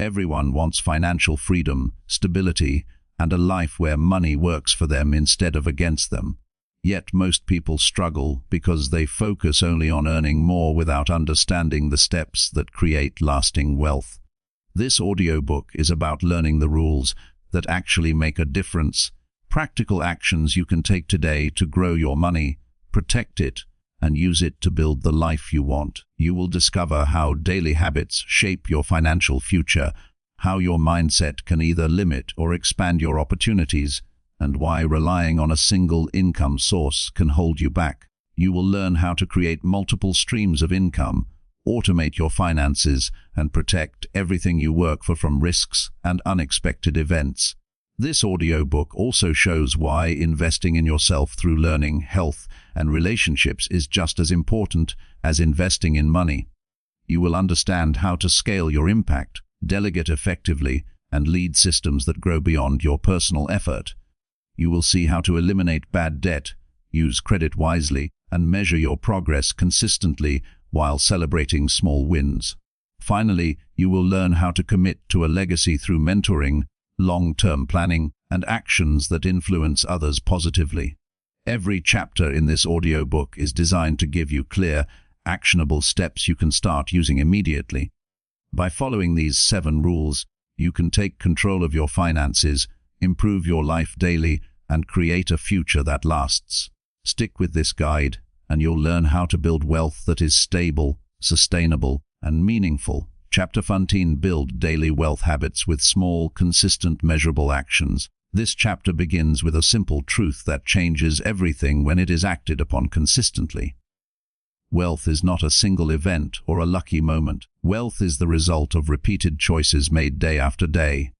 Everyone wants financial freedom, stability, and a life where money works for them instead of against them. Yet most people struggle because they focus only on earning more without understanding the steps that create lasting wealth. This audiobook is about learning the rules that actually make a difference, practical actions you can take today to grow your money, protect it, and use it to build the life you want. You will discover how daily habits shape your financial future, how your mindset can either limit or expand your opportunities, and why relying on a single income source can hold you back. You will learn how to create multiple streams of income, automate your finances, and protect everything you work for from risks and unexpected events. This audiobook also shows why investing in yourself through learning, health, and relationships is just as important as investing in money. You will understand how to scale your impact, delegate effectively, and lead systems that grow beyond your personal effort. You will see how to eliminate bad debt, use credit wisely, and measure your progress consistently while celebrating small wins. Finally, you will learn how to commit to a legacy through mentoring, long-term planning, and actions that influence others positively. Every chapter in this audiobook is designed to give you clear, actionable steps you can start using immediately. By following these 7 rules, you can take control of your finances, improve your life daily, and create a future that lasts. Stick with this guide, and you'll learn how to build wealth that is stable, sustainable, and meaningful. Chapter 14: Build daily wealth habits with small, consistent, measurable actions. This chapter begins with a simple truth that changes everything when it is acted upon consistently. Wealth is not a single event or a lucky moment. Wealth is the result of repeated choices made day after day.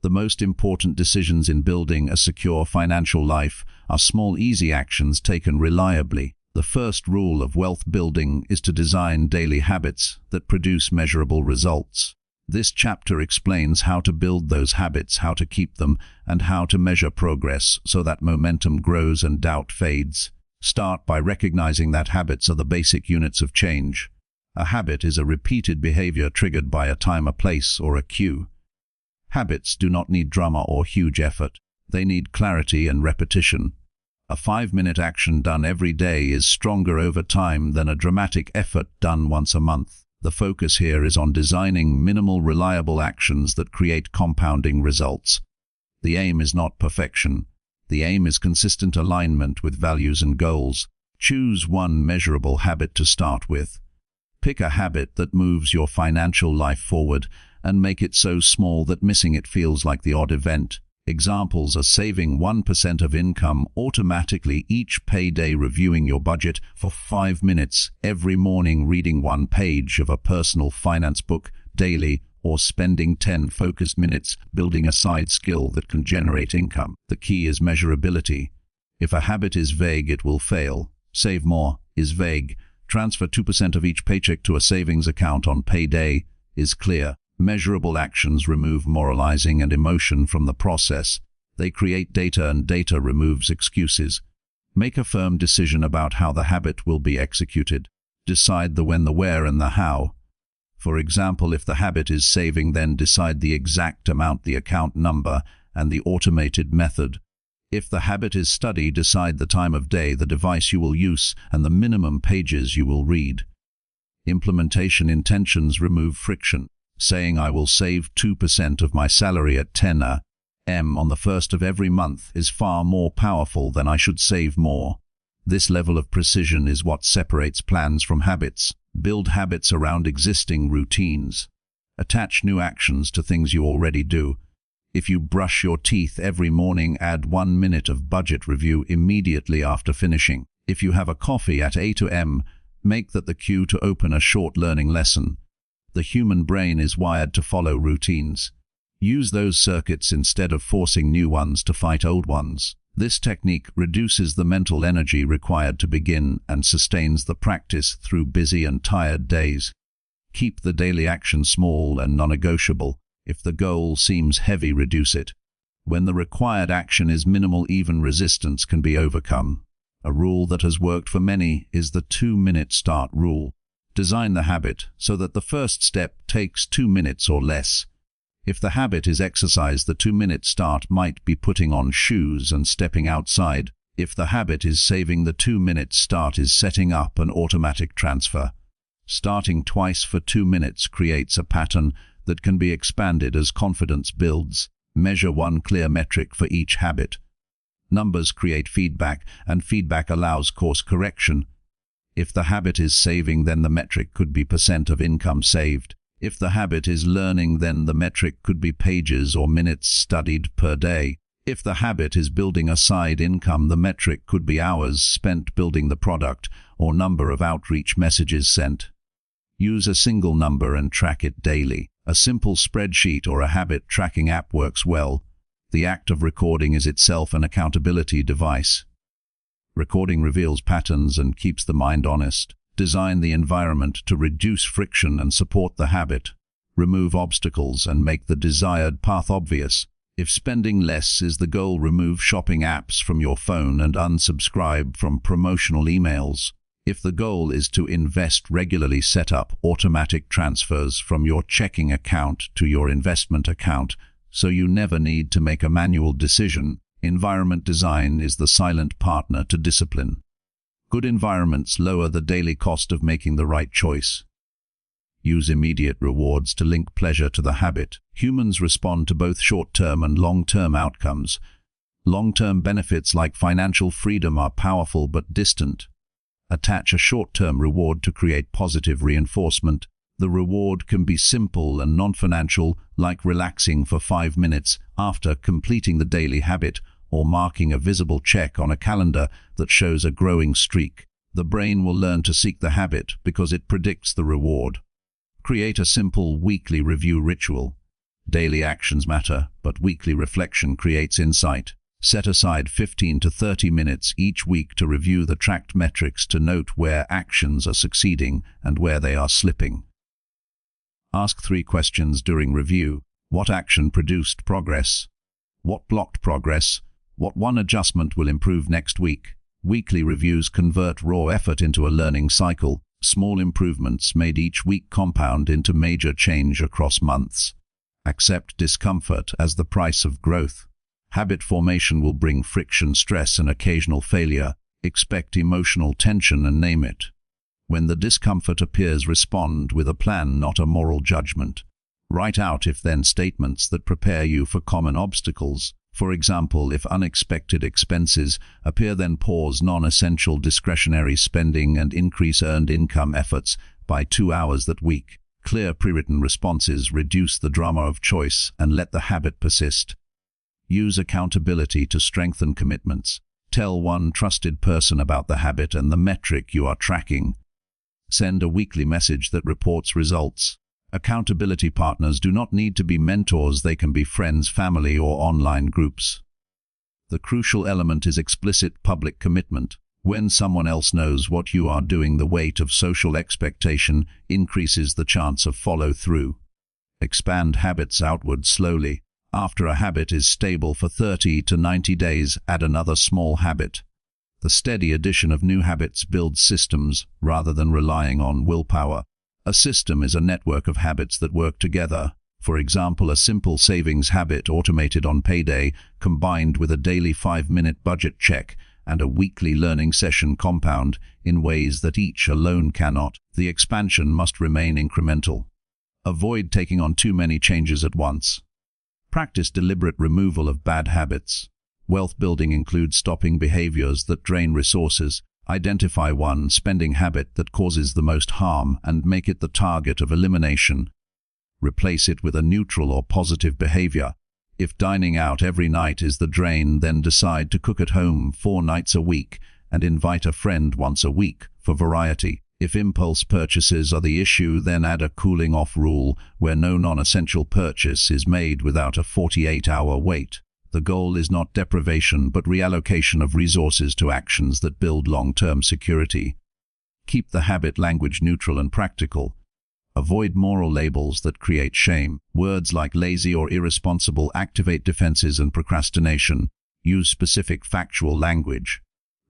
The most important decisions in building a secure financial life are small, easy actions taken reliably. The first rule of wealth building is to design daily habits that produce measurable results. This chapter explains how to build those habits, how to keep them, and how to measure progress so that momentum grows and doubt fades. Start by recognizing that habits are the basic units of change. A habit is a repeated behavior triggered by a time, a place, or a cue. Habits do not need drama or huge effort. They need clarity and repetition. A 5-minute action done every day is stronger over time than a dramatic effort done once a month. The focus here is on designing minimal, reliable actions that create compounding results. The aim is not perfection. The aim is consistent alignment with values and goals. Choose one measurable habit to start with. Pick a habit that moves your financial life forward and make it so small that missing it feels like the odd event. Examples are saving 1% of income automatically each payday, reviewing your budget for 5 minutes every morning, reading 1 page of a personal finance book daily, or spending 10 focused minutes building a side skill that can generate income. The key is measurability. If a habit is vague, it will fail. Save more is vague. Transfer 2% of each paycheck to a savings account on payday is clear. Measurable actions remove moralizing and emotion from the process. They create data, and data removes excuses. Make a firm decision about how the habit will be executed. Decide the when, the where, and the how. For example, if the habit is saving, then decide the exact amount, the account number, and the automated method. If the habit is study, decide the time of day, the device you will use, and the minimum pages you will read. Implementation intentions remove friction. Saying I will save 2% of my salary at 10 a.m. on the 1st of every month is far more powerful than I should save more. This level of precision is what separates plans from habits. Build habits around existing routines. Attach new actions to things you already do. If you brush your teeth every morning, add 1 minute of budget review immediately after finishing. If you have a coffee at 8 a.m., make that the cue to open a short learning lesson. The human brain is wired to follow routines. Use those circuits instead of forcing new ones to fight old ones. This technique reduces the mental energy required to begin and sustains the practice through busy and tired days. Keep the daily action small and non-negotiable. If the goal seems heavy, reduce it. When the required action is minimal, even resistance can be overcome. A rule that has worked for many is the 2-minute start rule. Design the habit so that the first step takes 2 minutes or less. If the habit is exercise, the 2-minute start might be putting on shoes and stepping outside. If the habit is saving, the 2-minute start is setting up an automatic transfer. Starting twice for 2 minutes creates a pattern that can be expanded as confidence builds. Measure one clear metric for each habit. Numbers create feedback, and feedback allows course correction. If the habit is saving, then the metric could be % of income saved. If the habit is learning, then the metric could be pages or minutes studied per day. If the habit is building a side income, the metric could be hours spent building the product or number of outreach messages sent. Use a single number and track it daily. A simple spreadsheet or a habit tracking app works well. The act of recording is itself an accountability device. Recording reveals patterns and keeps the mind honest. Design the environment to reduce friction and support the habit. Remove obstacles and make the desired path obvious. If spending less is the goal, remove shopping apps from your phone and unsubscribe from promotional emails. If the goal is to invest regularly, set up automatic transfers from your checking account to your investment account, so you never need to make a manual decision. Environment design is the silent partner to discipline. Good environments lower the daily cost of making the right choice. Use immediate rewards to link pleasure to the habit. Humans respond to both short-term and long-term outcomes. Long-term benefits like financial freedom are powerful but distant. Attach a short-term reward to create positive reinforcement. The reward can be simple and non-financial, like relaxing for 5 minutes after completing the daily habit, or marking a visible check on a calendar that shows a growing streak. The brain will learn to seek the habit because it predicts the reward. Create a simple weekly review ritual. Daily actions matter, but weekly reflection creates insight. Set aside 15 to 30 minutes each week to review the tracked metrics to note where actions are succeeding and where they are slipping. Ask 3 questions during review. What action produced progress? What blocked progress? What one adjustment will improve next week? Weekly reviews convert raw effort into a learning cycle. Small improvements made each week compound into major change across months. Accept discomfort as the price of growth. Habit formation will bring friction, stress, and occasional failure. Expect emotional tension and name it. When the discomfort appears, respond with a plan, not a moral judgment. Write out if-then statements that prepare you for common obstacles. For example, if unexpected expenses appear, then pause non-essential discretionary spending and increase earned income efforts by 2 hours that week. Clear pre-written responses reduce the drama of choice and let the habit persist. Use accountability to strengthen commitments. Tell one trusted person about the habit and the metric you are tracking. Send a weekly message that reports results. Accountability partners do not need to be mentors, they can be friends, family, or online groups. The crucial element is explicit public commitment. When someone else knows what you are doing, the weight of social expectation increases the chance of follow-through. Expand habits outward slowly. After a habit is stable for 30 to 90 days, add another small habit. The steady addition of new habits builds systems rather than relying on willpower. A system is a network of habits that work together. For example, a simple savings habit automated on payday, combined with a daily 5-minute budget check and a weekly learning session, compound in ways that each alone cannot. The expansion must remain incremental. Avoid taking on too many changes at once. Practice deliberate removal of bad habits. Wealth building includes stopping behaviors that drain resources. Identify one spending habit that causes the most harm and make it the target of elimination. Replace it with a neutral or positive behavior. If dining out every night is the drain, then decide to cook at home 4 nights a week and invite a friend once a week for variety. If impulse purchases are the issue, then add a cooling-off rule where no non-essential purchase is made without a 48-hour wait. The goal is not deprivation, but reallocation of resources to actions that build long-term security. Keep the habit language neutral and practical. Avoid moral labels that create shame. Words like lazy or irresponsible activate defenses and procrastination. Use specific factual language.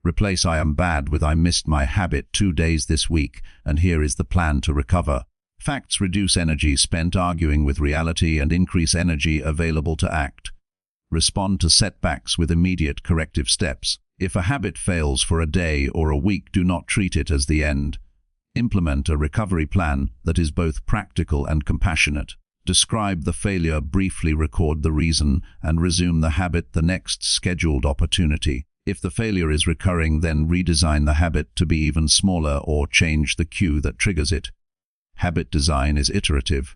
Replace "I am bad" with "I missed my habit 2 days this week, and here is the plan to recover." Facts reduce energy spent arguing with reality and increase energy available to act. Respond to setbacks with immediate corrective steps. If a habit fails for a day or a week, do not treat it as the end. Implement a recovery plan that is both practical and compassionate. Describe the failure, briefly record the reason, and resume the habit the next scheduled opportunity. If the failure is recurring, then redesign the habit to be even smaller or change the cue that triggers it. Habit design is iterative.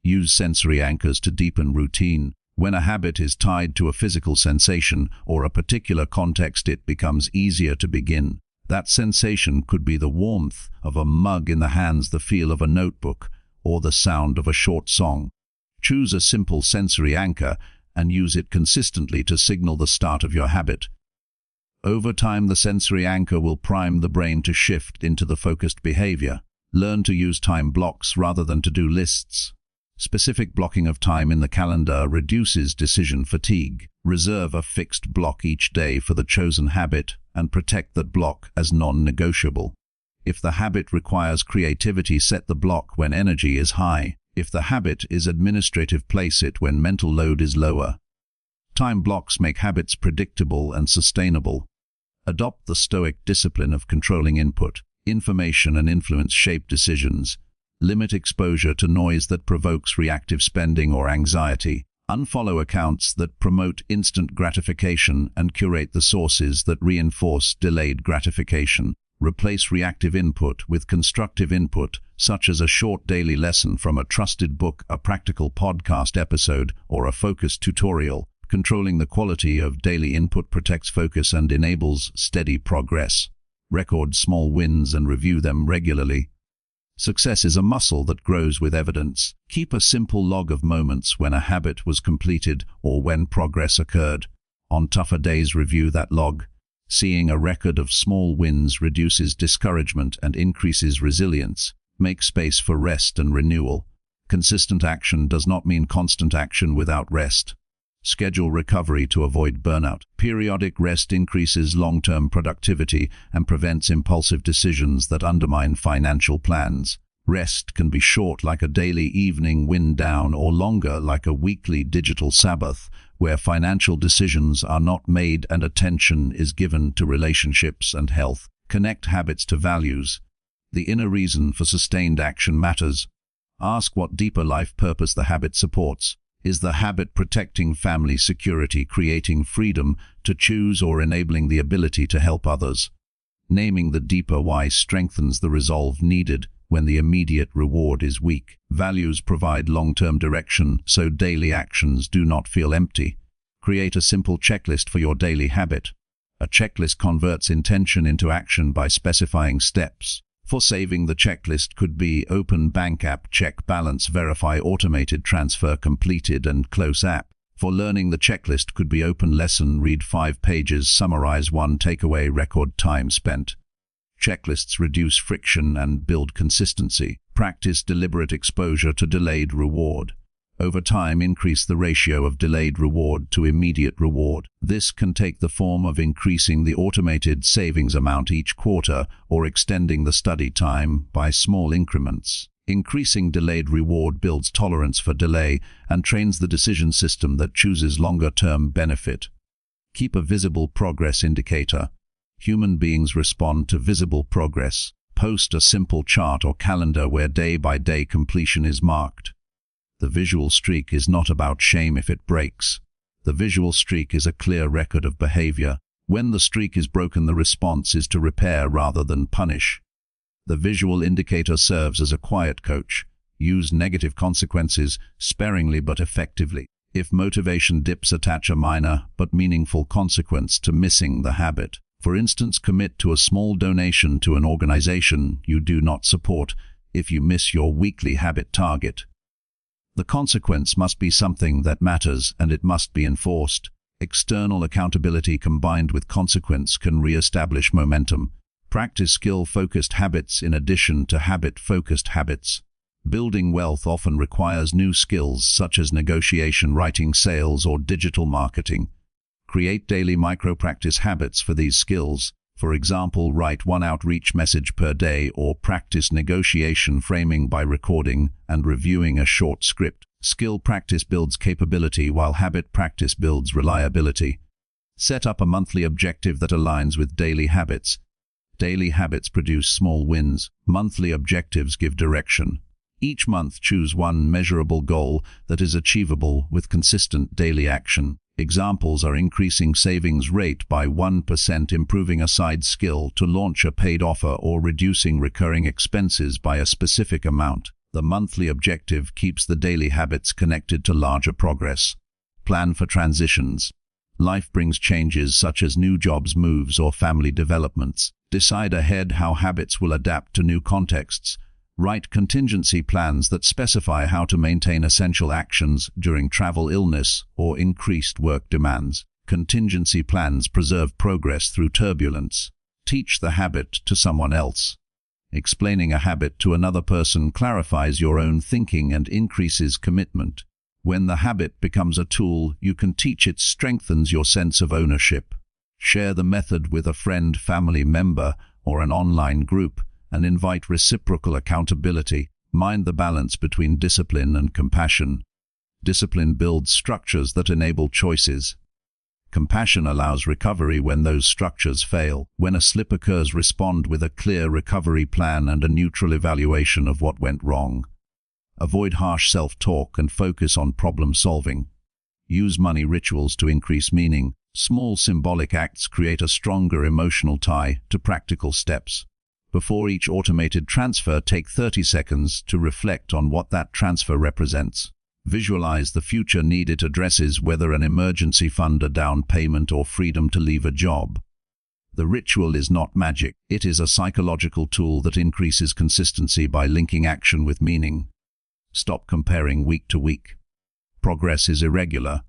Use sensory anchors to deepen routine. When a habit is tied to a physical sensation or a particular context, it becomes easier to begin. That sensation could be the warmth of a mug in the hands, the feel of a notebook, or the sound of a short song. Choose a simple sensory anchor and use it consistently to signal the start of your habit. Over time, the sensory anchor will prime the brain to shift into the focused behavior. Learn to use time blocks rather than to-do lists. Specific blocking of time in the calendar reduces decision fatigue. Reserve a fixed block each day for the chosen habit and protect that block as non-negotiable. If the habit requires creativity, set the block when energy is high. If the habit is administrative, place it when mental load is lower. Time blocks make habits predictable and sustainable. Adopt the Stoic discipline of controlling input. Information and influence shape decisions. Limit exposure to noise that provokes reactive spending or anxiety. Unfollow accounts that promote instant gratification and curate the sources that reinforce delayed gratification. Replace reactive input with constructive input, such as a short daily lesson from a trusted book, a practical podcast episode, or a focused tutorial. Controlling the quality of daily input protects focus and enables steady progress. Record small wins and review them regularly. Success is a muscle that grows with evidence. Keep a simple log of moments when a habit was completed or when progress occurred. On tougher days, review that log. Seeing a record of small wins reduces discouragement and increases resilience. Make space for rest and renewal. Consistent action does not mean constant action without rest. Schedule recovery to avoid burnout. Periodic rest increases long-term productivity and prevents impulsive decisions that undermine financial plans. Rest can be short, like a daily evening wind down, or longer, like a weekly digital Sabbath, where financial decisions are not made and attention is given to relationships and health. Connect habits to values. The inner reason for sustained action matters. Ask what deeper life purpose the habit supports. Is the habit protecting family security, creating freedom to choose, or enabling the ability to help others? Naming the deeper why strengthens the resolve needed when the immediate reward is weak. Values provide long-term direction, so daily actions do not feel empty. Create a simple checklist for your daily habit. A checklist converts intention into action by specifying steps. For saving, the checklist could be open bank app, check balance, verify automated transfer completed, and close app. For learning, the checklist could be open lesson, read 5 pages, summarize 1 takeaway, record time spent. Checklists reduce friction and build consistency. Practice deliberate exposure to delayed reward. Over time, increase the ratio of delayed reward to immediate reward. This can take the form of increasing the automated savings amount each quarter or extending the study time by small increments. Increasing delayed reward builds tolerance for delay and trains the decision system that chooses longer-term benefit. Keep a visible progress indicator. Human beings respond to visible progress. Post a simple chart or calendar where day-by-day completion is marked. The visual streak is not about shame if it breaks. The visual streak is a clear record of behavior. When the streak is broken, the response is to repair rather than punish. The visual indicator serves as a quiet coach. Use negative consequences sparingly but effectively. If motivation dips, attach a minor but meaningful consequence to missing the habit. For instance, commit to a small donation to an organization you do not support if you miss your weekly habit target. The consequence must be something that matters, and it must be enforced. External accountability combined with consequence can re-establish momentum. Practice skill-focused habits in addition to habit-focused habits. Building wealth often requires new skills such as negotiation, writing, sales, or digital marketing. Create daily micro-practice habits for these skills. For example, write one outreach message per day or practice negotiation framing by recording and reviewing a short script. Skill practice builds capability while habit practice builds reliability. Set up a monthly objective that aligns with daily habits. Daily habits produce small wins. Monthly objectives give direction. Each month choose one measurable goal that is achievable with consistent daily action. Examples are increasing savings rate by 1%, improving a side skill to launch a paid offer, or reducing recurring expenses by a specific amount. The monthly objective keeps the daily habits connected to larger progress. Plan for transitions. Life brings changes such as new jobs, moves, or family developments. Decide ahead how habits will adapt to new contexts. Write contingency plans that specify how to maintain essential actions during travel, illness, or increased work demands. Contingency plans preserve progress through turbulence. Teach the habit to someone else. Explaining a habit to another person clarifies your own thinking and increases commitment. When the habit becomes a tool you can teach, it strengthens your sense of ownership. Share the method with a friend, family member, or an online group, and invite reciprocal accountability. Mind the balance between discipline and compassion. Discipline builds structures that enable choices. Compassion allows recovery when those structures fail. When a slip occurs, respond with a clear recovery plan and a neutral evaluation of what went wrong. Avoid harsh self-talk and focus on problem solving. Use money rituals to increase meaning. Small symbolic acts create a stronger emotional tie to practical steps. Before each automated transfer, take 30 seconds to reflect on what that transfer represents. Visualize the future need it addresses, whether an emergency fund, a down payment, or freedom to leave a job. The ritual is not magic. It is a psychological tool that increases consistency by linking action with meaning. Stop comparing week to week. Progress is irregular.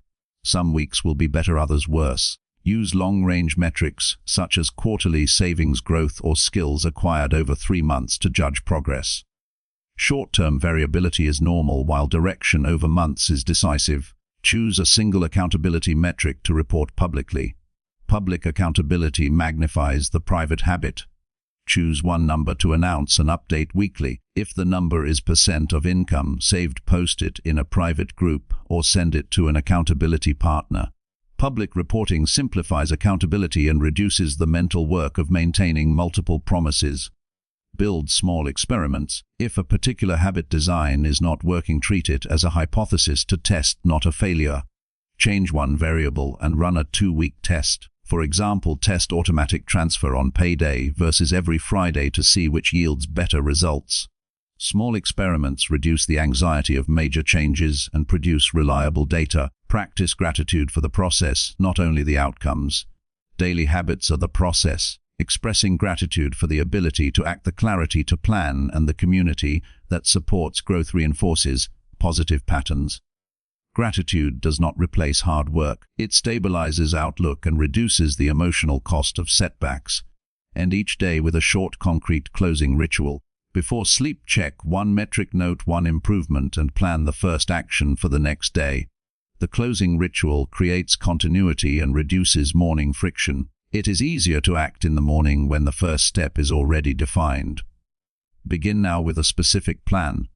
Some weeks will be better, others worse. Use long-range metrics such as quarterly savings growth or skills acquired over 3 months to judge progress. Short-term variability is normal, while direction over months is decisive. Choose a single accountability metric to report publicly. Public accountability magnifies the private habit. Choose one number to announce and update weekly. If the number is % of income saved, post it in a private group or send it to an accountability partner. Public reporting simplifies accountability and reduces the mental work of maintaining multiple promises. Build small experiments. If a particular habit design is not working, treat it as a hypothesis to test, not a failure. Change one variable and run a 2-week test. For example, test automatic transfer on payday versus every Friday to see which yields better results. Small experiments reduce the anxiety of major changes and produce reliable data. Practice gratitude for the process, not only the outcomes. Daily habits are the process. Expressing gratitude for the ability to act, the clarity to plan, and the community that supports growth reinforces positive patterns. Gratitude does not replace hard work. It stabilizes outlook and reduces the emotional cost of setbacks. End each day with a short, concrete closing ritual. Before sleep, check one metric, note one improvement, and plan the first action for the next day. The closing ritual creates continuity and reduces morning friction. It is easier to act in the morning when the first step is already defined. Begin now with a specific plan.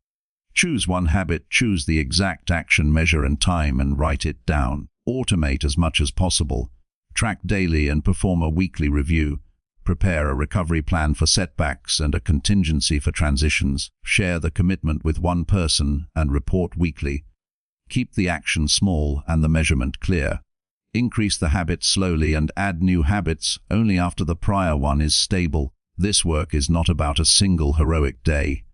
Choose one habit, choose the exact action, measure and time, and write it down. Automate as much as possible. Track daily and perform a weekly review. Prepare a recovery plan for setbacks and a contingency for transitions. Share the commitment with one person and report weekly. Keep the action small and the measurement clear. Increase the habit slowly and add new habits only after the prior one is stable. This work is not about a single heroic day.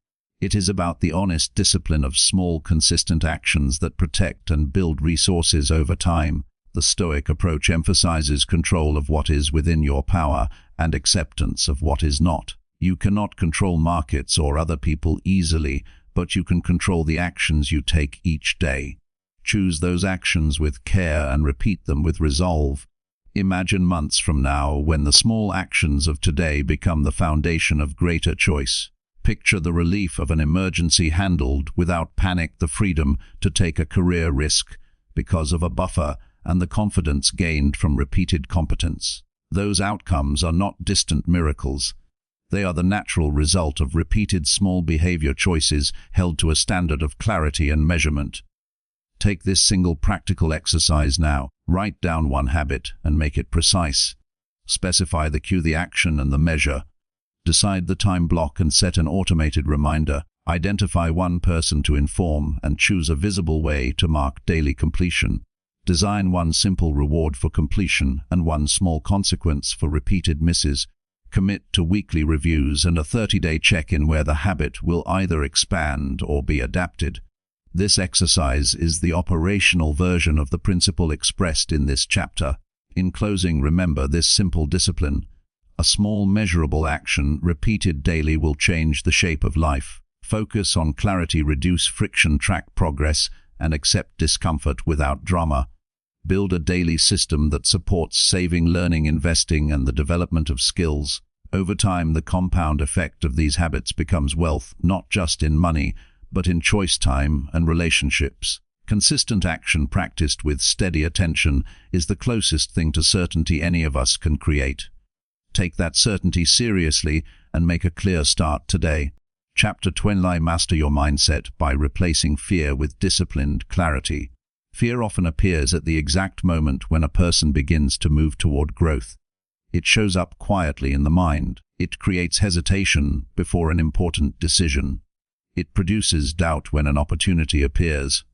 It is about the honest discipline of small, consistent actions that protect and build resources over time. The Stoic approach emphasizes control of what is within your power and acceptance of what is not. You cannot control markets or other people easily, but you can control the actions you take each day. Choose those actions with care and repeat them with resolve. Imagine months from now when the small actions of today become the foundation of greater choice. Picture the relief of an emergency handled without panic, the freedom to take a career risk because of a buffer, and the confidence gained from repeated competence. Those outcomes are not distant miracles. They are the natural result of repeated small behavior choices held to a standard of clarity and measurement. Take this single practical exercise now. Write down one habit and make it precise. Specify the cue, the action, and the measure. Decide the time block and set an automated reminder. Identify one person to inform and choose a visible way to mark daily completion. Design one simple reward for completion and one small consequence for repeated misses. Commit to weekly reviews and a 30-day check-in where the habit will either expand or be adapted. This exercise is the operational version of the principle expressed in this chapter. In closing, remember this simple discipline. A small measurable action repeated daily will change the shape of life. Focus on clarity, reduce friction, track progress, and accept discomfort without drama. Build a daily system that supports saving, learning, investing, and the development of skills. Over time, the compound effect of these habits becomes wealth, not just in money, but in choice time and relationships. Consistent action practiced with steady attention is the closest thing to certainty any of us can create. Take that certainty seriously and make a clear start today. Chapter 20: Master your mindset by replacing fear with disciplined clarity. Fear often appears at the exact moment when a person begins to move toward growth. It shows up quietly in the mind. It creates hesitation before an important decision. It produces doubt when an opportunity appears.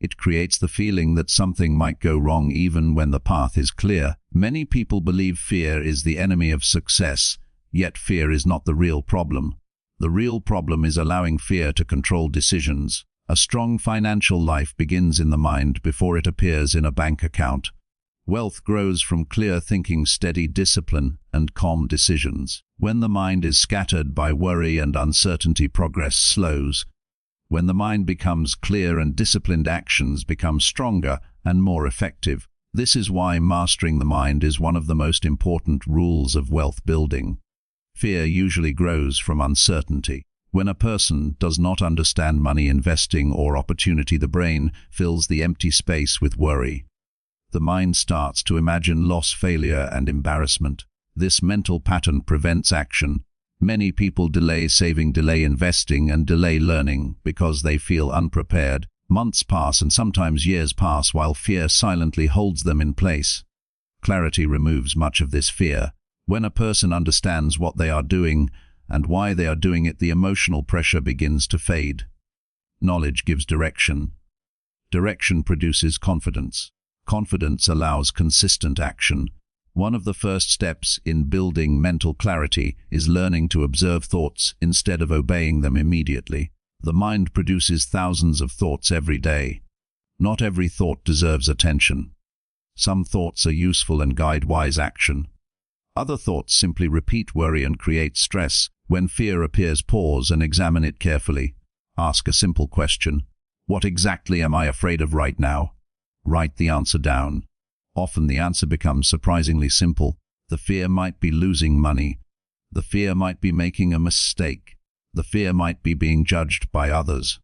It creates the feeling that something might go wrong even when the path is clear. Many people believe fear is the enemy of success, yet fear is not the real problem. The real problem is allowing fear to control decisions. A strong financial life begins in the mind before it appears in a bank account. Wealth grows from clear thinking, steady discipline, and calm decisions. When the mind is scattered by worry and uncertainty, progress slows. When the mind becomes clear and disciplined, actions become stronger and more effective. This is why mastering the mind is one of the most important rules of wealth building. Fear usually grows from uncertainty. When a person does not understand money, investing, or opportunity, the brain fills the empty space with worry. The mind starts to imagine loss, failure, and embarrassment. This mental pattern prevents action. Many people delay saving, delay investing, and delay learning because they feel unprepared. Months pass and sometimes years pass while fear silently holds them in place. Clarity removes much of this fear. When a person understands what they are doing and why they are doing it, the emotional pressure begins to fade. Knowledge gives direction. Direction produces confidence. Confidence allows consistent action. One of the first steps in building mental clarity is learning to observe thoughts instead of obeying them immediately. The mind produces thousands of thoughts every day. Not every thought deserves attention. Some thoughts are useful and guide wise action. Other thoughts simply repeat worry and create stress. When fear appears, pause and examine it carefully. Ask a simple question. What exactly am I afraid of right now? Write the answer down. Often the answer becomes surprisingly simple. The fear might be losing money. The fear might be making a mistake. The fear might be being judged by others.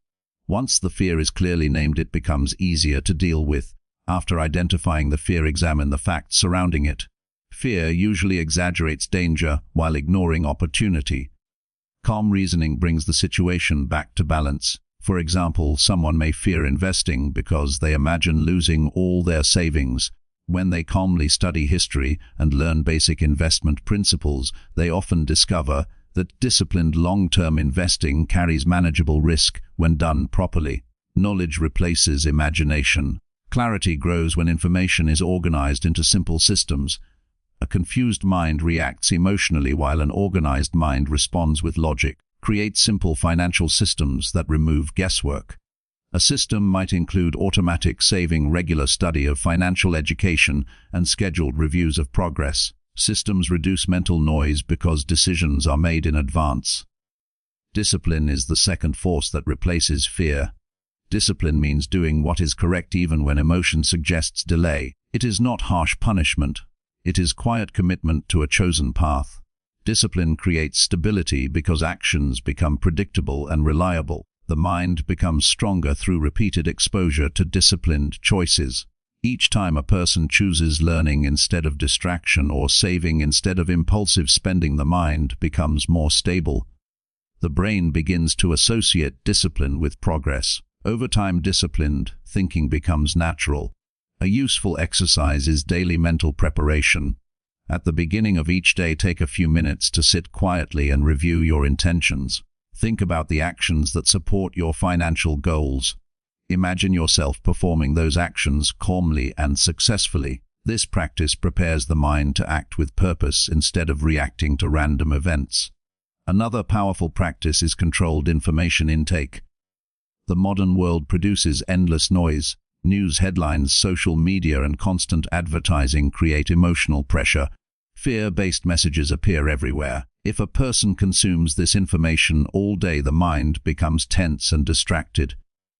Once the fear is clearly named, it becomes easier to deal with. After identifying the fear, examine the facts surrounding it. Fear usually exaggerates danger while ignoring opportunity. Calm reasoning brings the situation back to balance. For example, someone may fear investing because they imagine losing all their savings. When they calmly study history and learn basic investment principles, they often discover that disciplined long-term investing carries manageable risk when done properly. Knowledge replaces imagination. Clarity grows when information is organized into simple systems. A confused mind reacts emotionally while an organized mind responds with logic. Create simple financial systems that remove guesswork. A system might include automatic saving, regular study of financial education, and scheduled reviews of progress. Systems reduce mental noise because decisions are made in advance. Discipline is the second force that replaces fear. Discipline means doing what is correct even when emotion suggests delay. It is not harsh punishment. It is quiet commitment to a chosen path. Discipline creates stability because actions become predictable and reliable. The mind becomes stronger through repeated exposure to disciplined choices. Each time a person chooses learning instead of distraction or saving instead of impulsive spending, the mind becomes more stable. The brain begins to associate discipline with progress. Over time, disciplined thinking becomes natural. A useful exercise is daily mental preparation. At the beginning of each day, take a few minutes to sit quietly and review your intentions. Think about the actions that support your financial goals. Imagine yourself performing those actions calmly and successfully. This practice prepares the mind to act with purpose instead of reacting to random events. Another powerful practice is controlled information intake. The modern world produces endless noise. News headlines, social media, and constant advertising create emotional pressure. Fear-based messages appear everywhere. If a person consumes this information all day, the mind becomes tense and distracted.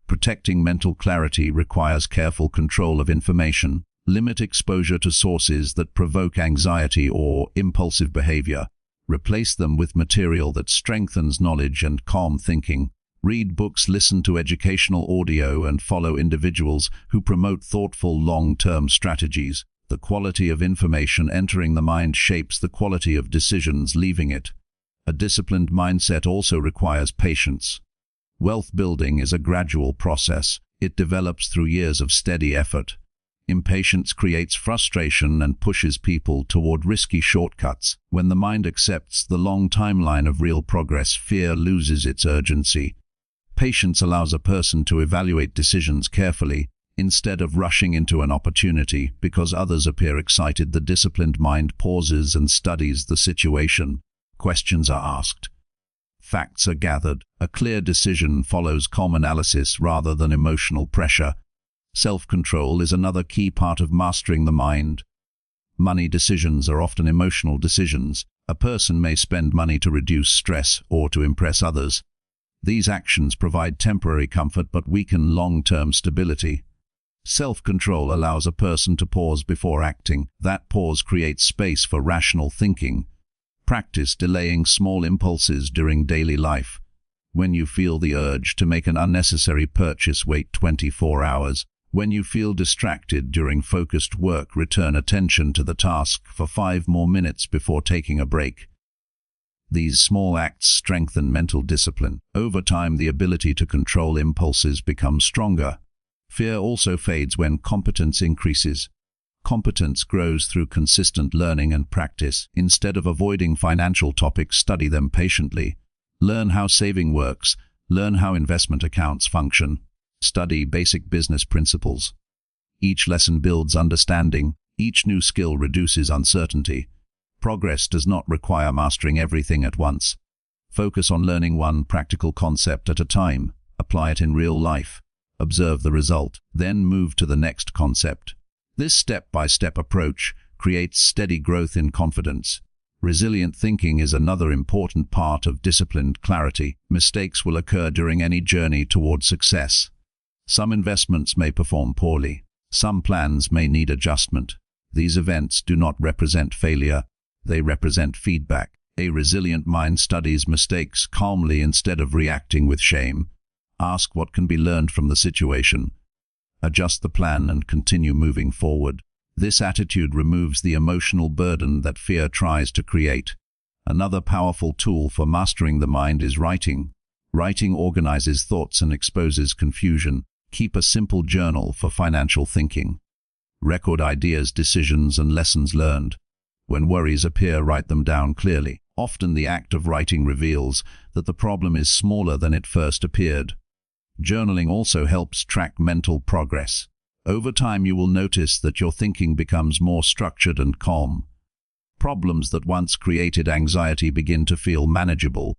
Protecting mental clarity requires careful control of information. Limit exposure to sources that provoke anxiety or impulsive behavior. Replace them with material that strengthens knowledge and calm thinking. Read books, listen to educational audio, and follow individuals who promote thoughtful long-term strategies. The quality of information entering the mind shapes the quality of decisions leaving it. A disciplined mindset also requires patience. Wealth building is a gradual process. It develops through years of steady effort. Impatience creates frustration and pushes people toward risky shortcuts. When the mind accepts the long timeline of real progress, fear loses its urgency. Patience allows a person to evaluate decisions carefully, instead of rushing into an opportunity because others appear excited. The disciplined mind pauses and studies the situation. Questions are asked. Facts are gathered. A clear decision follows calm analysis rather than emotional pressure. Self-control is another key part of mastering the mind. Money decisions are often emotional decisions. A person may spend money to reduce stress or to impress others. These actions provide temporary comfort but weaken long-term stability. Self-control allows a person to pause before acting. That pause creates space for rational thinking. Practice delaying small impulses during daily life. When you feel the urge to make an unnecessary purchase, wait 24 hours. When you feel distracted during focused work, return attention to the task for 5 more minutes before taking a break. These small acts strengthen mental discipline. Over time, the ability to control impulses becomes stronger. Fear also fades when competence increases. Competence grows through consistent learning and practice. Instead of avoiding financial topics, study them patiently. Learn how saving works. Learn how investment accounts function. Study basic business principles. Each lesson builds understanding. Each new skill reduces uncertainty. Progress does not require mastering everything at once. Focus on learning one practical concept at a time. Apply it in real life. Observe the result, then move to the next concept. This step-by-step approach creates steady growth in confidence. Resilient thinking is another important part of disciplined clarity. Mistakes will occur during any journey toward success. Some investments may perform poorly. Some plans may need adjustment. These events do not represent failure. They represent feedback. A resilient mind studies mistakes calmly instead of reacting with shame. Ask what can be learned from the situation. Adjust the plan and continue moving forward. This attitude removes the emotional burden that fear tries to create. Another powerful tool for mastering the mind is writing. Writing organizes thoughts and exposes confusion. Keep a simple journal for financial thinking. Record ideas, decisions, and lessons learned. When worries appear, write them down clearly. Often the act of writing reveals that the problem is smaller than it first appeared. Journaling also helps track mental progress. Over time, you will notice that your thinking becomes more structured and calm. Problems that once created anxiety begin to feel manageable.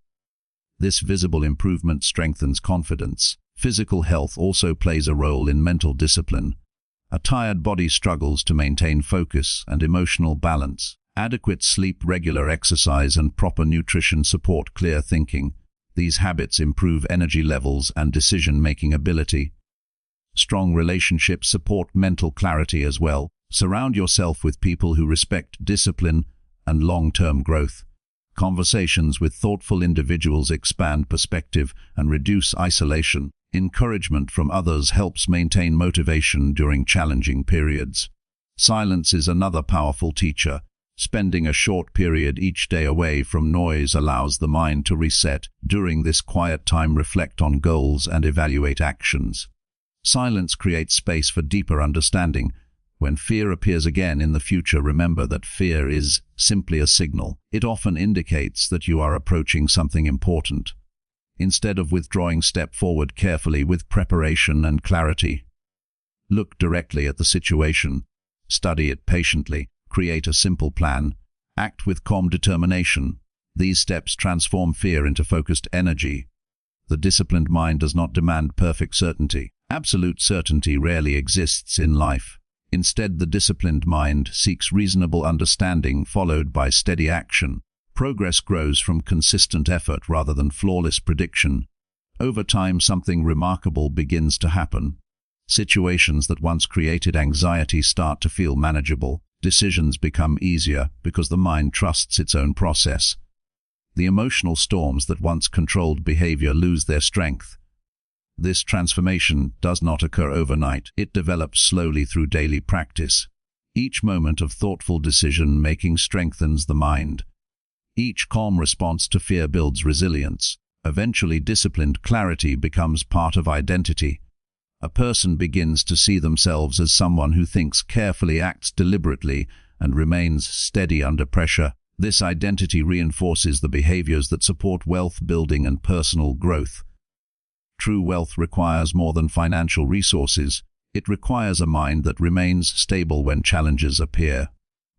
This visible improvement strengthens confidence. Physical health also plays a role in mental discipline. A tired body struggles to maintain focus and emotional balance. Adequate sleep, regular exercise, and proper nutrition support clear thinking. These habits improve energy levels and decision-making ability. Strong relationships support mental clarity as well. Surround yourself with people who respect discipline and long-term growth. Conversations with thoughtful individuals expand perspective and reduce isolation. Encouragement from others helps maintain motivation during challenging periods. Silence is another powerful teacher. Spending a short period each day away from noise allows the mind to reset. During this quiet time, reflect on goals and evaluate actions. Silence creates space for deeper understanding. When fear appears again in the future, remember that fear is simply a signal. It often indicates that you are approaching something important. Instead of withdrawing, step forward carefully with preparation and clarity. Look directly at the situation. Study it patiently. Create a simple plan. Act with calm determination. These steps transform fear into focused energy. The disciplined mind does not demand perfect certainty. Absolute certainty rarely exists in life. Instead, the disciplined mind seeks reasonable understanding followed by steady action. Progress grows from consistent effort rather than flawless prediction. Over time, something remarkable begins to happen. Situations that once created anxiety start to feel manageable. Decisions become easier because the mind trusts its own process. The emotional storms that once controlled behavior lose their strength. This transformation does not occur overnight. It develops slowly through daily practice. Each moment of thoughtful decision-making strengthens the mind. Each calm response to fear builds resilience. Eventually, disciplined clarity becomes part of identity. A person begins to see themselves as someone who thinks carefully, acts deliberately, and remains steady under pressure. This identity reinforces the behaviors that support wealth building and personal growth. True wealth requires more than financial resources. It requires a mind that remains stable when challenges appear.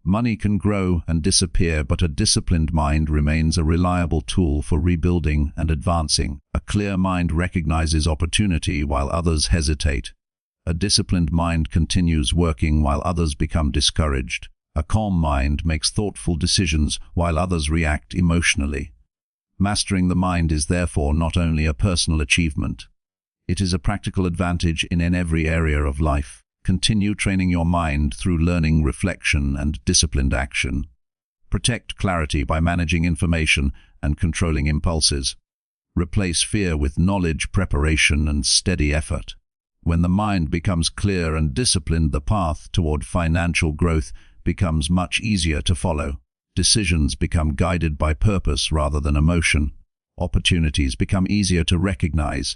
Money can grow and disappear, but a disciplined mind remains a reliable tool for rebuilding and advancing. A clear mind recognizes opportunity while others hesitate. A disciplined mind continues working while others become discouraged. A calm mind makes thoughtful decisions while others react emotionally. Mastering the mind is therefore not only a personal achievement. It is a practical advantage in every area of life. Continue training your mind through learning, reflection, and disciplined action. Protect clarity by managing information and controlling impulses. Replace fear with knowledge, preparation, and steady effort. When the mind becomes clear and disciplined, the path toward financial growth becomes much easier to follow. Decisions become guided by purpose rather than emotion. Opportunities become easier to recognize.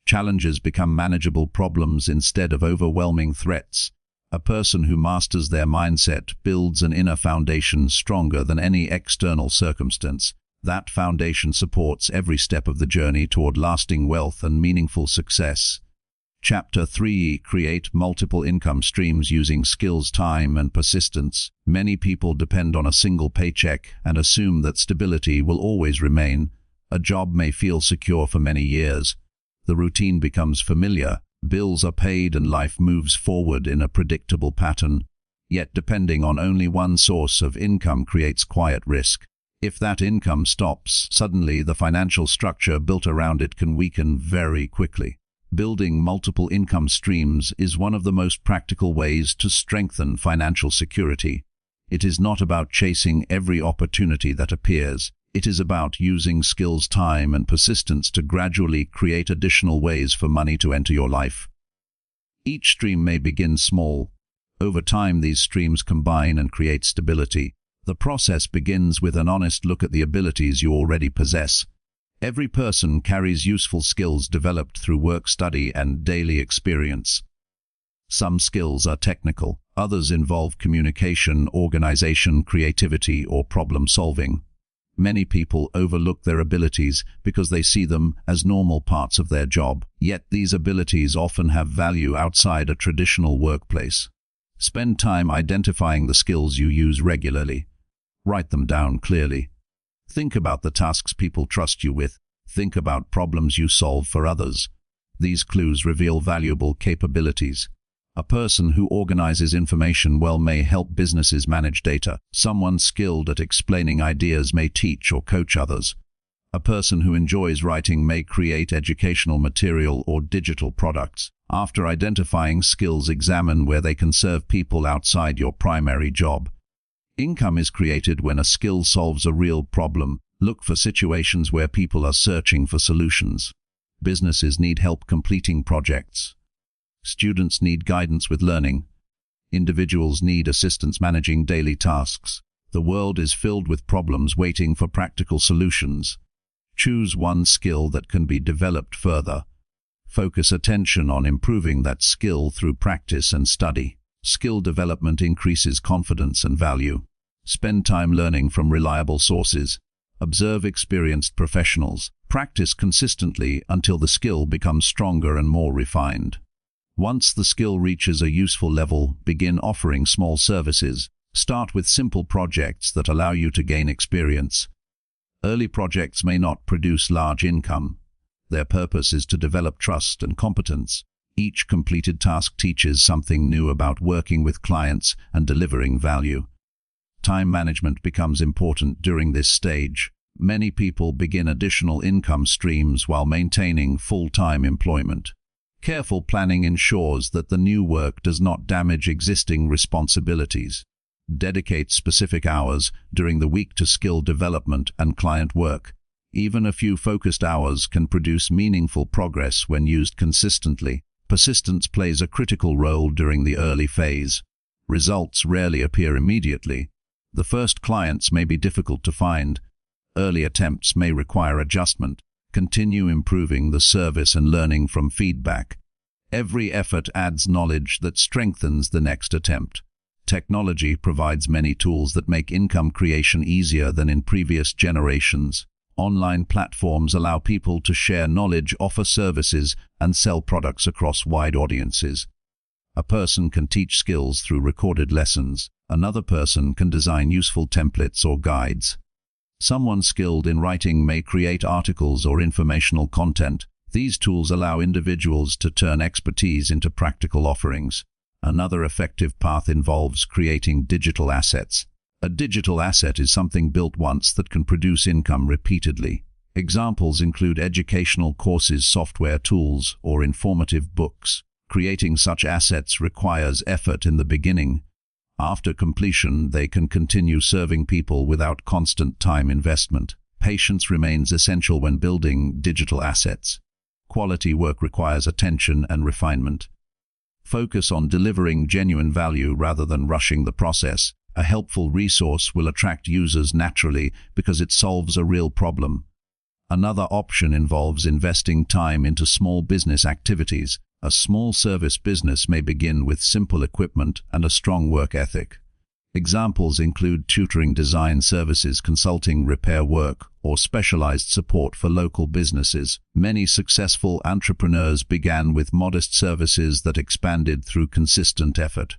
Challenges become manageable problems instead of overwhelming threats. A person who masters their mindset builds an inner foundation stronger than any external circumstance. That foundation supports every step of the journey toward lasting wealth and meaningful success. Chapter 3: Create multiple income streams using skills, time, and persistence. Many people depend on a single paycheck and assume that stability will always remain. A job may feel secure for many years. The routine becomes familiar, bills are paid, and life moves forward in a predictable pattern. Yet depending on only one source of income creates quiet risk. If that income stops, suddenly the financial structure built around it can weaken very quickly. Building multiple income streams is one of the most practical ways to strengthen financial security. It is not about chasing every opportunity that appears. It is about using skills, time, and persistence to gradually create additional ways for money to enter your life. Each stream may begin small. Over time, these streams combine and create stability. The process begins with an honest look at the abilities you already possess. Every person carries useful skills developed through work, study, and daily experience. Some skills are technical. Others involve communication, organization, creativity, or problem solving. Many people overlook their abilities because they see them as normal parts of their job. Yet these abilities often have value outside a traditional workplace. Spend time identifying the skills you use regularly. Write them down clearly. Think about the tasks people trust you with. Think about problems you solve for others. These clues reveal valuable capabilities. A person who organizes information well may help businesses manage data. Someone skilled at explaining ideas may teach or coach others. A person who enjoys writing may create educational material or digital products. After identifying skills, examine where they can serve people outside your primary job. Income is created when a skill solves a real problem. Look for situations where people are searching for solutions. Businesses need help completing projects. Students need guidance with learning. Individuals need assistance managing daily tasks. The world is filled with problems waiting for practical solutions. Choose one skill that can be developed further. Focus attention on improving that skill through practice and study. Skill development increases confidence and value. Spend time learning from reliable sources. Observe experienced professionals. Practice consistently until the skill becomes stronger and more refined. Once the skill reaches a useful level, begin offering small services. Start with simple projects that allow you to gain experience. Early projects may not produce large income. Their purpose is to develop trust and competence. Each completed task teaches something new about working with clients and delivering value. Time management becomes important during this stage. Many people begin additional income streams while maintaining full-time employment. Careful planning ensures that the new work does not damage existing responsibilities. Dedicate specific hours during the week to skill development and client work. Even a few focused hours can produce meaningful progress when used consistently. Persistence plays a critical role during the early phase. Results rarely appear immediately. The first clients may be difficult to find. Early attempts may require adjustment. Continue improving the service and learning from feedback. Every effort adds knowledge that strengthens the next attempt. Technology provides many tools that make income creation easier than in previous generations. Online platforms allow people to share knowledge, offer services, and sell products across wide audiences. A person can teach skills through recorded lessons. Another person can design useful templates or guides. Someone skilled in writing may create articles or informational content. These tools allow individuals to turn expertise into practical offerings. Another effective path involves creating digital assets. A digital asset is something built once that can produce income repeatedly. Examples include educational courses, software tools, or informative books. Creating such assets requires effort in the beginning. After completion, they can continue serving people without constant time investment. Patience remains essential when building digital assets. Quality work requires attention and refinement. Focus on delivering genuine value rather than rushing the process. A helpful resource will attract users naturally because it solves a real problem. Another option involves investing time into small business activities. A small service business may begin with simple equipment and a strong work ethic. Examples include tutoring, design services, consulting, repair work, or specialized support for local businesses. Many successful entrepreneurs began with modest services that expanded through consistent effort.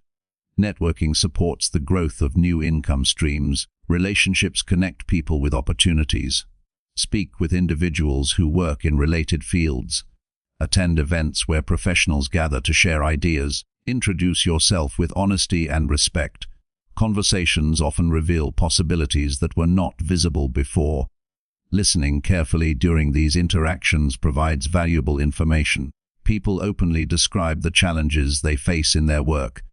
Networking supports the growth of new income streams. Relationships connect people with opportunities. Speak with individuals who work in related fields. Attend events where professionals gather to share ideas. Introduce yourself with honesty and respect. Conversations often reveal possibilities that were not visible before. Listening carefully during these interactions provides valuable information. People openly describe the challenges they face in their work.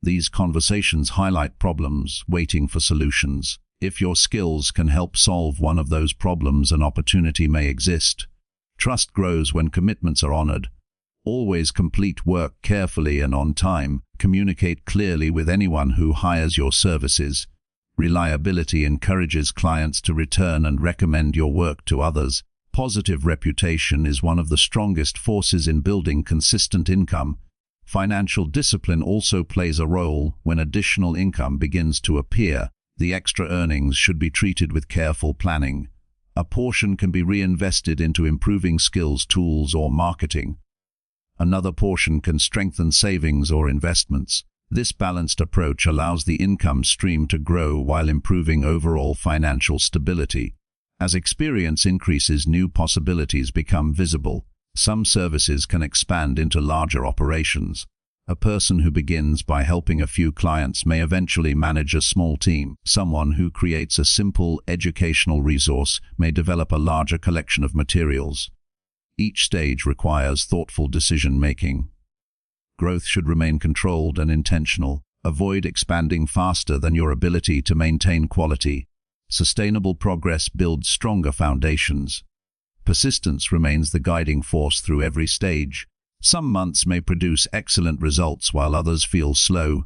These conversations highlight problems waiting for solutions. If your skills can help solve one of those problems, an opportunity may exist. Trust grows when commitments are honored. Always complete work carefully and on time. Communicate clearly with anyone who hires your services. Reliability encourages clients to return and recommend your work to others. Positive reputation is one of the strongest forces in building consistent income. Financial discipline also plays a role. When additional income begins to appear, the extra earnings should be treated with careful planning. A portion can be reinvested into improving skills, tools, or marketing. Another portion can strengthen savings or investments. This balanced approach allows the income stream to grow while improving overall financial stability. As experience increases, new possibilities become visible. Some services can expand into larger operations. A person who begins by helping a few clients may eventually manage a small team. Someone who creates a simple educational resource may develop a larger collection of materials. Each stage requires thoughtful decision-making. Growth should remain controlled and intentional. Avoid expanding faster than your ability to maintain quality. Sustainable progress builds stronger foundations. Persistence remains the guiding force through every stage. Some months may produce excellent results while others feel slow.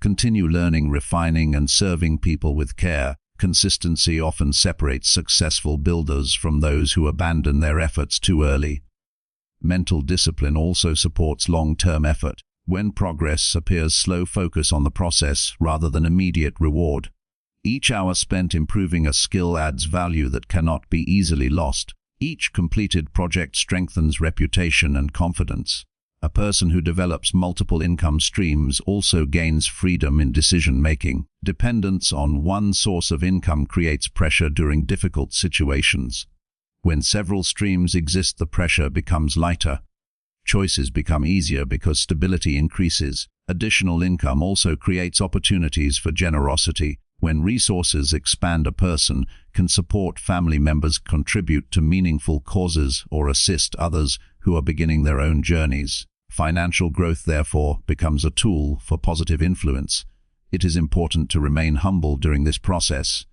Continue learning, refining, and serving people with care. Consistency often separates successful builders from those who abandon their efforts too early. Mental discipline also supports long-term effort. When progress appears slow, focus on the process rather than immediate reward. Each hour spent improving a skill adds value that cannot be easily lost. Each completed project strengthens reputation and confidence. A person who develops multiple income streams also gains freedom in decision-making. Dependence on one source of income creates pressure during difficult situations. When several streams exist, the pressure becomes lighter. Choices become easier because stability increases. Additional income also creates opportunities for generosity. When resources expand, a person can support family members, contribute to meaningful causes, or assist others who are beginning their own journeys. Financial growth, therefore, becomes a tool for positive influence. It is important to remain humble during this process.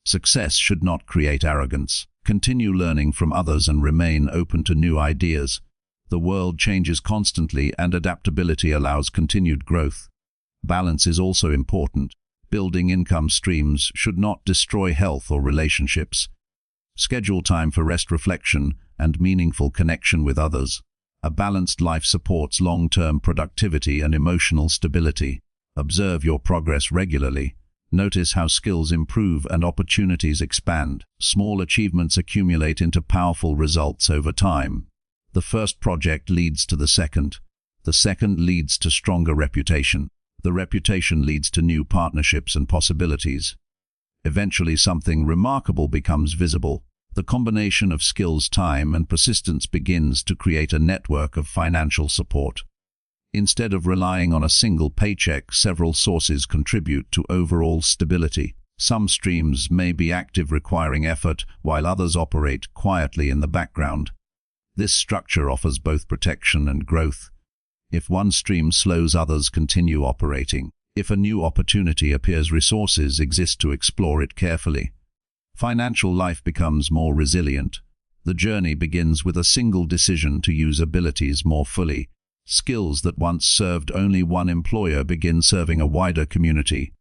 Success should not create arrogance. Continue learning from others and remain open to new ideas. The world changes constantly, and adaptability allows continued growth. Balance is also important. Building income streams should not destroy health or relationships. Schedule time for rest, reflection, and meaningful connection with others. A balanced life supports long-term productivity and emotional stability. Observe your progress regularly. Notice how skills improve and opportunities expand. Small achievements accumulate into powerful results over time. The first project leads to the second. The second leads to stronger reputation. The reputation leads to new partnerships and possibilities. Eventually, something remarkable becomes visible. The combination of skills, time, and persistence begins to create a network of financial support. Instead of relying on a single paycheck, several sources contribute to overall stability. Some streams may be active, requiring effort, while others operate quietly in the background. This structure offers both protection and growth. If one stream slows, others continue operating. If a new opportunity appears, resources exist to explore it carefully. Financial life becomes more resilient. The journey begins with a single decision to use abilities more fully. Skills that once served only one employer begin serving a wider community.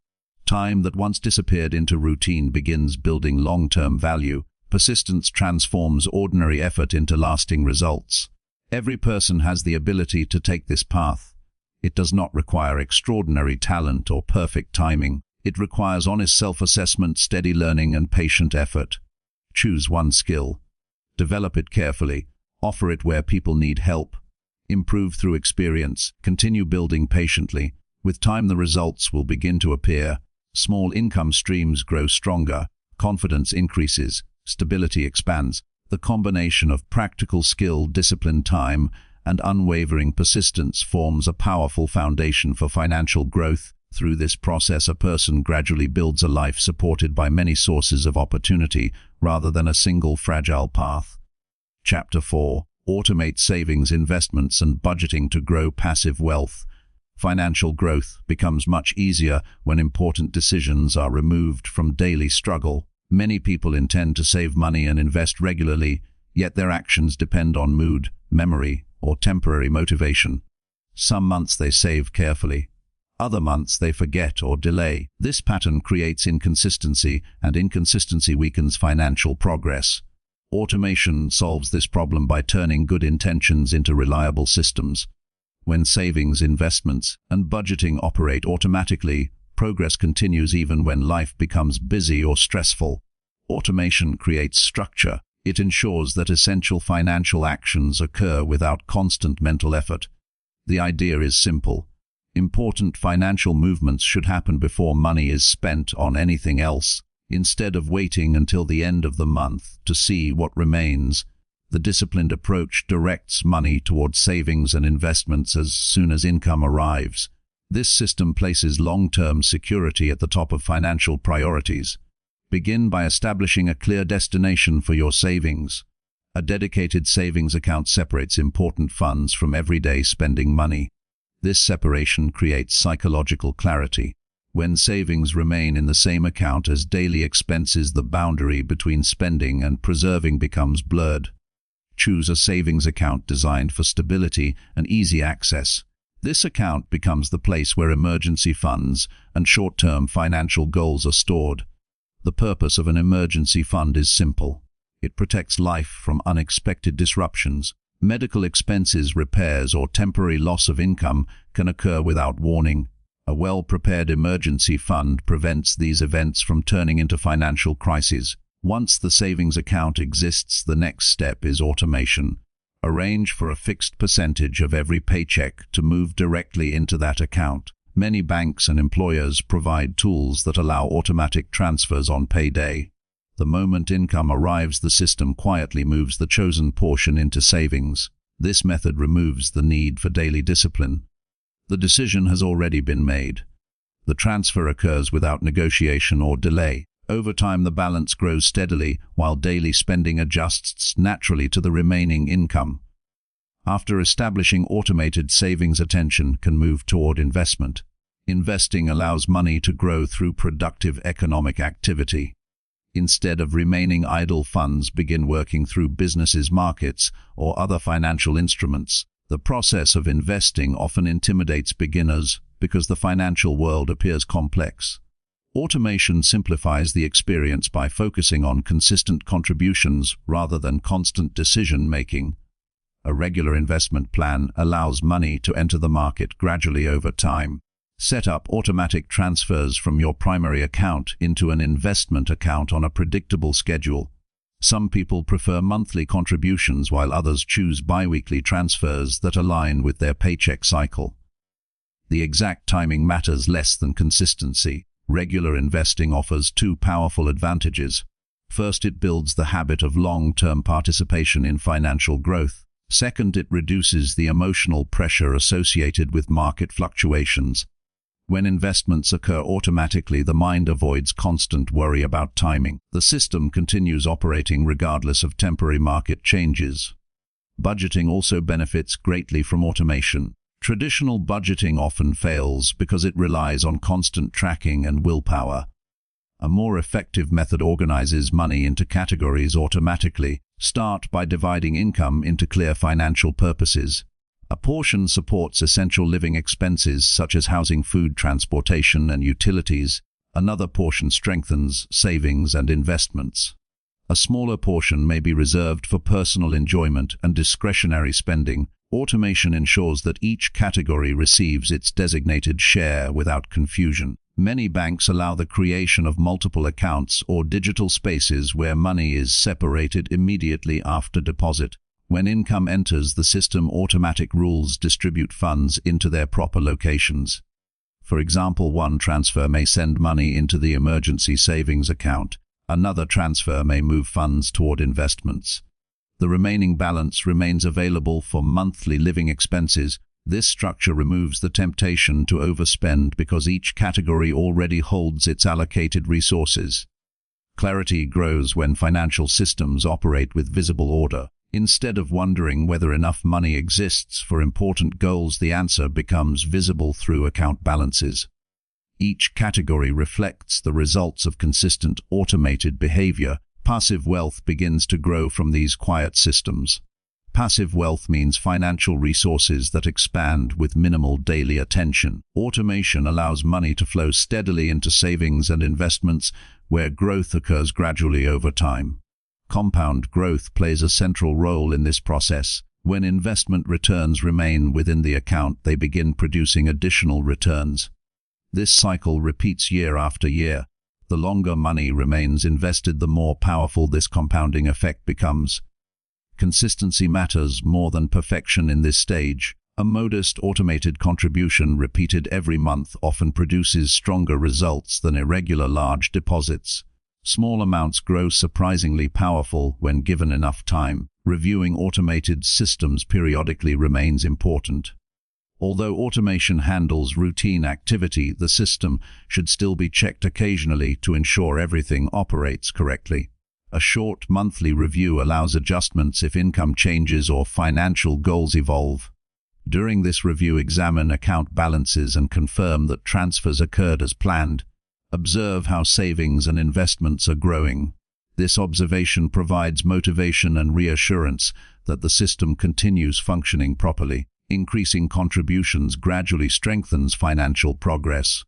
Time that once disappeared into routine begins building long-term value. Persistence transforms ordinary effort into lasting results. Every person has the ability to take this path. It does not require extraordinary talent or perfect timing. It requires honest self-assessment, steady learning, and patient effort. Choose one skill. Develop it carefully. Offer it where people need help. Improve through experience. Continue building patiently. With time, the results will begin to appear. Small income streams grow stronger. Confidence increases. Stability expands. The combination of practical skill, discipline, time, and unwavering persistence forms a powerful foundation for financial growth. Through this process, a person gradually builds a life supported by many sources of opportunity rather than a single fragile path. Chapter 4. Automate savings, investments, and budgeting to grow passive wealth. Financial growth becomes much easier when important decisions are removed from daily struggle. Many people intend to save money and invest regularly, yet their actions depend on mood, memory, or temporary motivation. Some months they save carefully. Other months they forget or delay. This pattern creates inconsistency, and inconsistency weakens financial progress. Automation solves this problem by turning good intentions into reliable systems. When savings, investments, and budgeting operate automatically, progress continues even when life becomes busy or stressful. Automation creates structure. It ensures that essential financial actions occur without constant mental effort. The idea is simple. Important financial movements should happen before money is spent on anything else. Instead of waiting until the end of the month to see what remains, the disciplined approach directs money towards savings and investments as soon as income arrives. This system places long-term security at the top of financial priorities. Begin by establishing a clear destination for your savings. A dedicated savings account separates important funds from everyday spending money. This separation creates psychological clarity. When savings remain in the same account as daily expenses, the boundary between spending and preserving becomes blurred. Choose a savings account designed for stability and easy access. This account becomes the place where emergency funds and short-term financial goals are stored. The purpose of an emergency fund is simple. It protects life from unexpected disruptions. Medical expenses, repairs, or temporary loss of income can occur without warning. A well-prepared emergency fund prevents these events from turning into financial crises. Once the savings account exists, the next step is automation. Arrange for a fixed percentage of every paycheck to move directly into that account. Many banks and employers provide tools that allow automatic transfers on payday. The moment income arrives, the system quietly moves the chosen portion into savings. This method removes the need for daily discipline. The decision has already been made. The transfer occurs without negotiation or delay. Over time, the balance grows steadily, while daily spending adjusts naturally to the remaining income. After establishing automated savings, attention can move toward investment. Investing allows money to grow through productive economic activity. Instead of remaining idle, funds begin working through businesses, markets, or other financial instruments. The process of investing often intimidates beginners because the financial world appears complex. Automation simplifies the experience by focusing on consistent contributions rather than constant decision-making. A regular investment plan allows money to enter the market gradually over time. Set up automatic transfers from your primary account into an investment account on a predictable schedule. Some people prefer monthly contributions while others choose bi-weekly transfers that align with their paycheck cycle. The exact timing matters less than consistency. Regular investing offers two powerful advantages. First, it builds the habit of long-term participation in financial growth. Second, it reduces the emotional pressure associated with market fluctuations. When investments occur automatically, the mind avoids constant worry about timing. The system continues operating regardless of temporary market changes. Budgeting also benefits greatly from automation. Traditional budgeting often fails because it relies on constant tracking and willpower. A more effective method organizes money into categories automatically. Start by dividing income into clear financial purposes. A portion supports essential living expenses such as housing, food, transportation, and utilities. Another portion strengthens savings and investments. A smaller portion may be reserved for personal enjoyment and discretionary spending. Automation ensures that each category receives its designated share without confusion. Many banks allow the creation of multiple accounts or digital spaces where money is separated immediately after deposit. When income enters, the system automatic rules distribute funds into their proper locations. For example, one transfer may send money into the emergency savings account. Another transfer may move funds toward investments. The remaining balance remains available for monthly living expenses. This structure removes the temptation to overspend because each category already holds its allocated resources. Clarity grows when financial systems operate with visible order. Instead of wondering whether enough money exists for important goals, the answer becomes visible through account balances. Each category reflects the results of consistent automated behavior. Passive wealth begins to grow from these quiet systems. Passive wealth means financial resources that expand with minimal daily attention. Automation allows money to flow steadily into savings and investments, where growth occurs gradually over time. Compound growth plays a central role in this process. When investment returns remain within the account, they begin producing additional returns. This cycle repeats year after year. The longer money remains invested, the more powerful this compounding effect becomes. Consistency matters more than perfection in this stage. A modest automated contribution repeated every month often produces stronger results than irregular large deposits. Small amounts grow surprisingly powerful when given enough time. Reviewing automated systems periodically remains important. Although automation handles routine activity, the system should still be checked occasionally to ensure everything operates correctly. A short monthly review allows adjustments if income changes or financial goals evolve. During this review, examine account balances and confirm that transfers occurred as planned. Observe how savings and investments are growing. This observation provides motivation and reassurance that the system continues functioning properly. Increasing contributions gradually strengthens financial progress.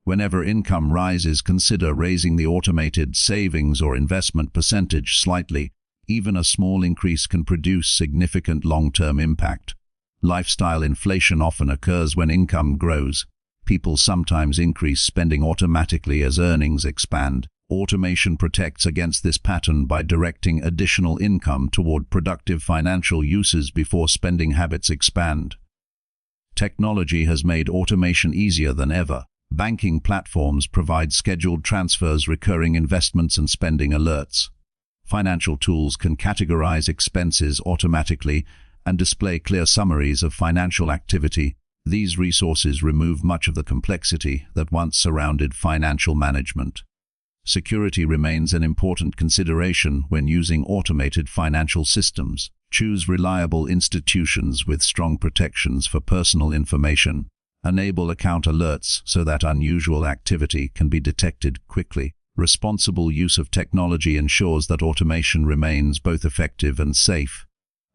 Whenever income rises, consider raising the automated savings or investment percentage slightly. Even a small increase can produce significant long-term impact. Lifestyle inflation often occurs when income grows. People sometimes increase spending automatically as earnings expand. Automation protects against this pattern by directing additional income toward productive financial uses before spending habits expand. Technology has made automation easier than ever. Banking platforms provide scheduled transfers, recurring investments, and spending alerts. Financial tools can categorize expenses automatically and display clear summaries of financial activity. These resources remove much of the complexity that once surrounded financial management. Security remains an important consideration when using automated financial systems. Choose reliable institutions with strong protections for personal information. Enable account alerts so that unusual activity can be detected quickly. Responsible use of technology ensures that automation remains both effective and safe.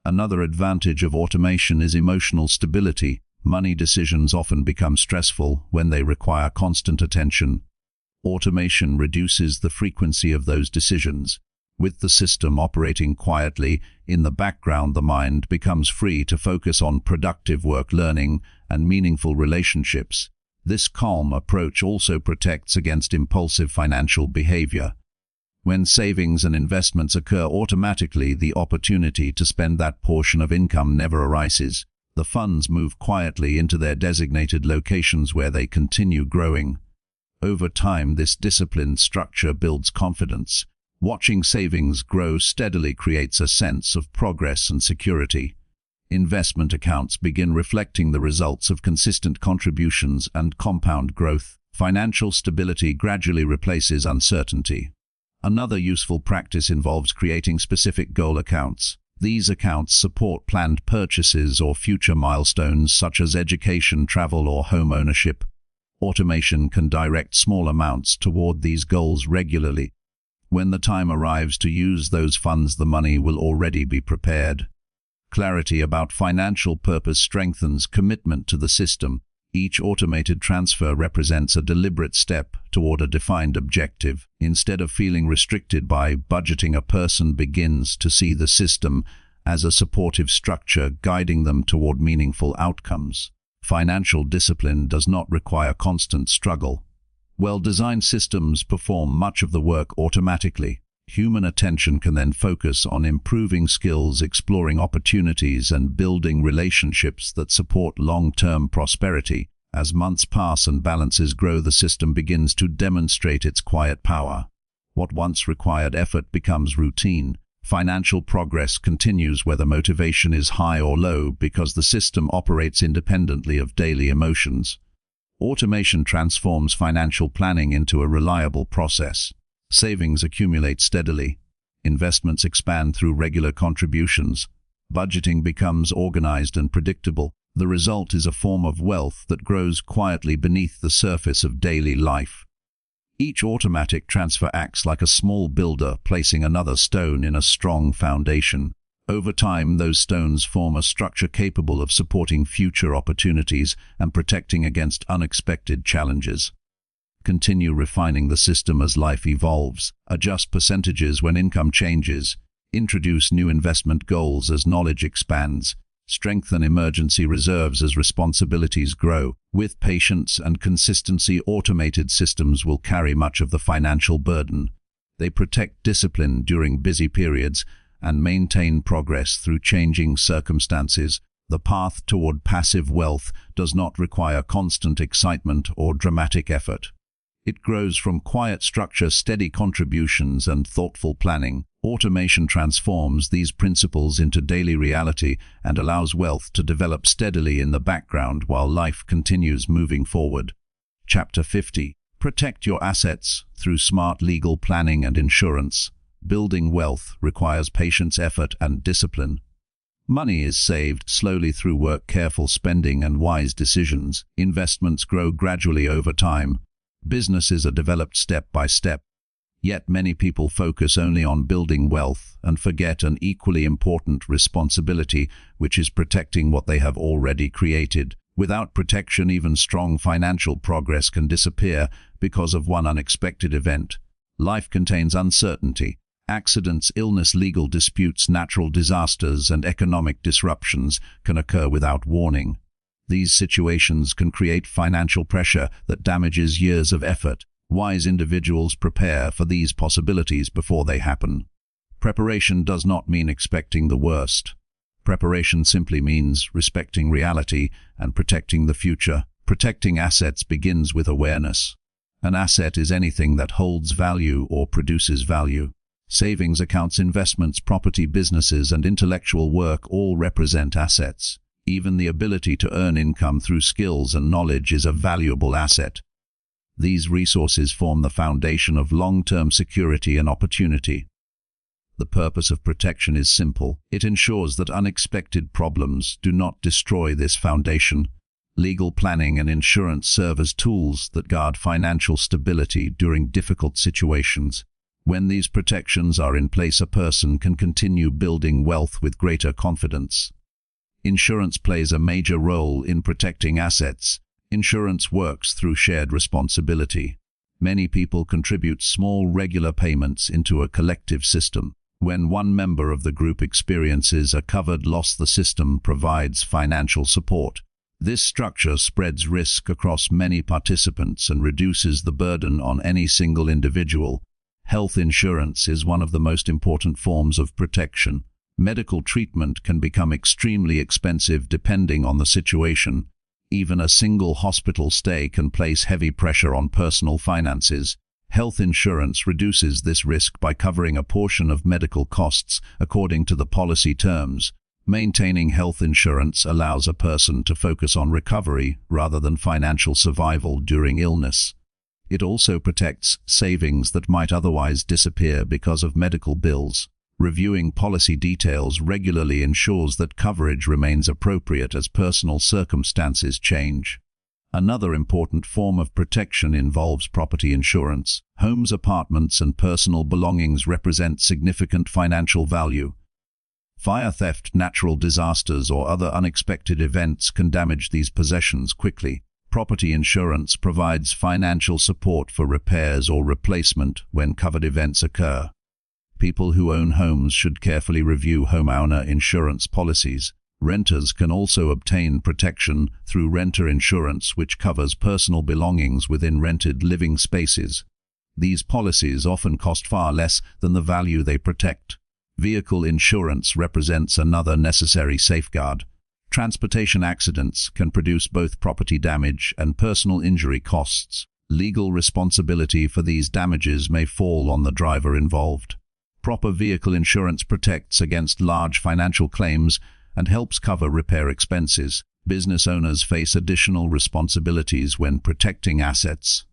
Another advantage of automation is emotional stability. Money decisions often become stressful when they require constant attention. Automation reduces the frequency of those decisions. With the system operating quietly in the background, the mind becomes free to focus on productive work, learning, and meaningful relationships. This calm approach also protects against impulsive financial behavior. When savings and investments occur automatically, the opportunity to spend that portion of income never arises. The funds move quietly into their designated locations where they continue growing. Over time, this disciplined structure builds confidence. Watching savings grow steadily creates a sense of progress and security. Investment accounts begin reflecting the results of consistent contributions and compound growth. Financial stability gradually replaces uncertainty. Another useful practice involves creating specific goal accounts. These accounts support planned purchases or future milestones such as education, travel, or home ownership. Automation can direct small amounts toward these goals regularly. When the time arrives to use those funds, the money will already be prepared. Clarity about financial purpose strengthens commitment to the system. Each automated transfer represents a deliberate step toward a defined objective. Instead of feeling restricted by budgeting, a person begins to see the system as a supportive structure guiding them toward meaningful outcomes. Financial discipline does not require constant struggle. Well-designed systems perform much of the work automatically. Human attention can then focus on improving skills, exploring opportunities, and building relationships that support long-term prosperity. As months pass and balances grow, the system begins to demonstrate its quiet power. What once required effort becomes routine. Financial progress continues whether motivation is high or low because the system operates independently of daily emotions. Automation transforms financial planning into a reliable process. Savings accumulate steadily. Investments expand through regular contributions. Budgeting becomes organized and predictable. The result is a form of wealth that grows quietly beneath the surface of daily life. Each automatic transfer acts like a small builder, placing another stone in a strong foundation. Over time, those stones form a structure capable of supporting future opportunities and protecting against unexpected challenges. Continue refining the system as life evolves. Adjust percentages when income changes. Introduce new investment goals as knowledge expands. Strengthen emergency reserves as responsibilities grow. With patience and consistency, automated systems will carry much of the financial burden. They protect discipline during busy periods and maintain progress through changing circumstances. The path toward passive wealth does not require constant excitement or dramatic effort. It grows from quiet structure, steady contributions, and thoughtful planning. Automation transforms these principles into daily reality and allows wealth to develop steadily in the background while life continues moving forward. Chapter 50. Protect your assets through smart legal planning and insurance. Building wealth requires patience, effort, and discipline. Money is saved slowly through work, careful spending, and wise decisions. Investments grow gradually over time. Businesses are developed step by step. Yet many people focus only on building wealth and forget an equally important responsibility, which is protecting what they have already created. Without protection, even strong financial progress can disappear because of one unexpected event. Life contains uncertainty. Accidents, illness, legal disputes, natural disasters, and economic disruptions can occur without warning. These situations can create financial pressure that damages years of effort. Wise individuals prepare for these possibilities before they happen. Preparation does not mean expecting the worst. Preparation simply means respecting reality and protecting the future. Protecting assets begins with awareness. An asset is anything that holds value or produces value. Savings accounts, investments, property, businesses, and intellectual work all represent assets. Even the ability to earn income through skills and knowledge is a valuable asset. These resources form the foundation of long-term security and opportunity. The purpose of protection is simple. It ensures that unexpected problems do not destroy this foundation. Legal planning and insurance serve as tools that guard financial stability during difficult situations. When these protections are in place, a person can continue building wealth with greater confidence. Insurance plays a major role in protecting assets. Insurance works through shared responsibility. Many people contribute small regular payments into a collective system. When one member of the group experiences a covered loss, the system provides financial support. This structure spreads risk across many participants and reduces the burden on any single individual. Health insurance is one of the most important forms of protection. Medical treatment can become extremely expensive depending on the situation. Even a single hospital stay can place heavy pressure on personal finances. Health insurance reduces this risk by covering a portion of medical costs according to the policy terms. Maintaining health insurance allows a person to focus on recovery rather than financial survival during illness. It also protects savings that might otherwise disappear because of medical bills. Reviewing policy details regularly ensures that coverage remains appropriate as personal circumstances change. Another important form of protection involves property insurance. Homes, apartments, and personal belongings represent significant financial value. Fire, theft, natural disasters, or other unexpected events can damage these possessions quickly. Property insurance provides financial support for repairs or replacement when covered events occur. People who own homes should carefully review homeowner insurance policies. Renters can also obtain protection through renter insurance, which covers personal belongings within rented living spaces. These policies often cost far less than the value they protect. Vehicle insurance represents another necessary safeguard. Transportation accidents can produce both property damage and personal injury costs. Legal responsibility for these damages may fall on the driver involved. Proper vehicle insurance protects against large financial claims and helps cover repair expenses. Business owners face additional responsibilities when protecting assets.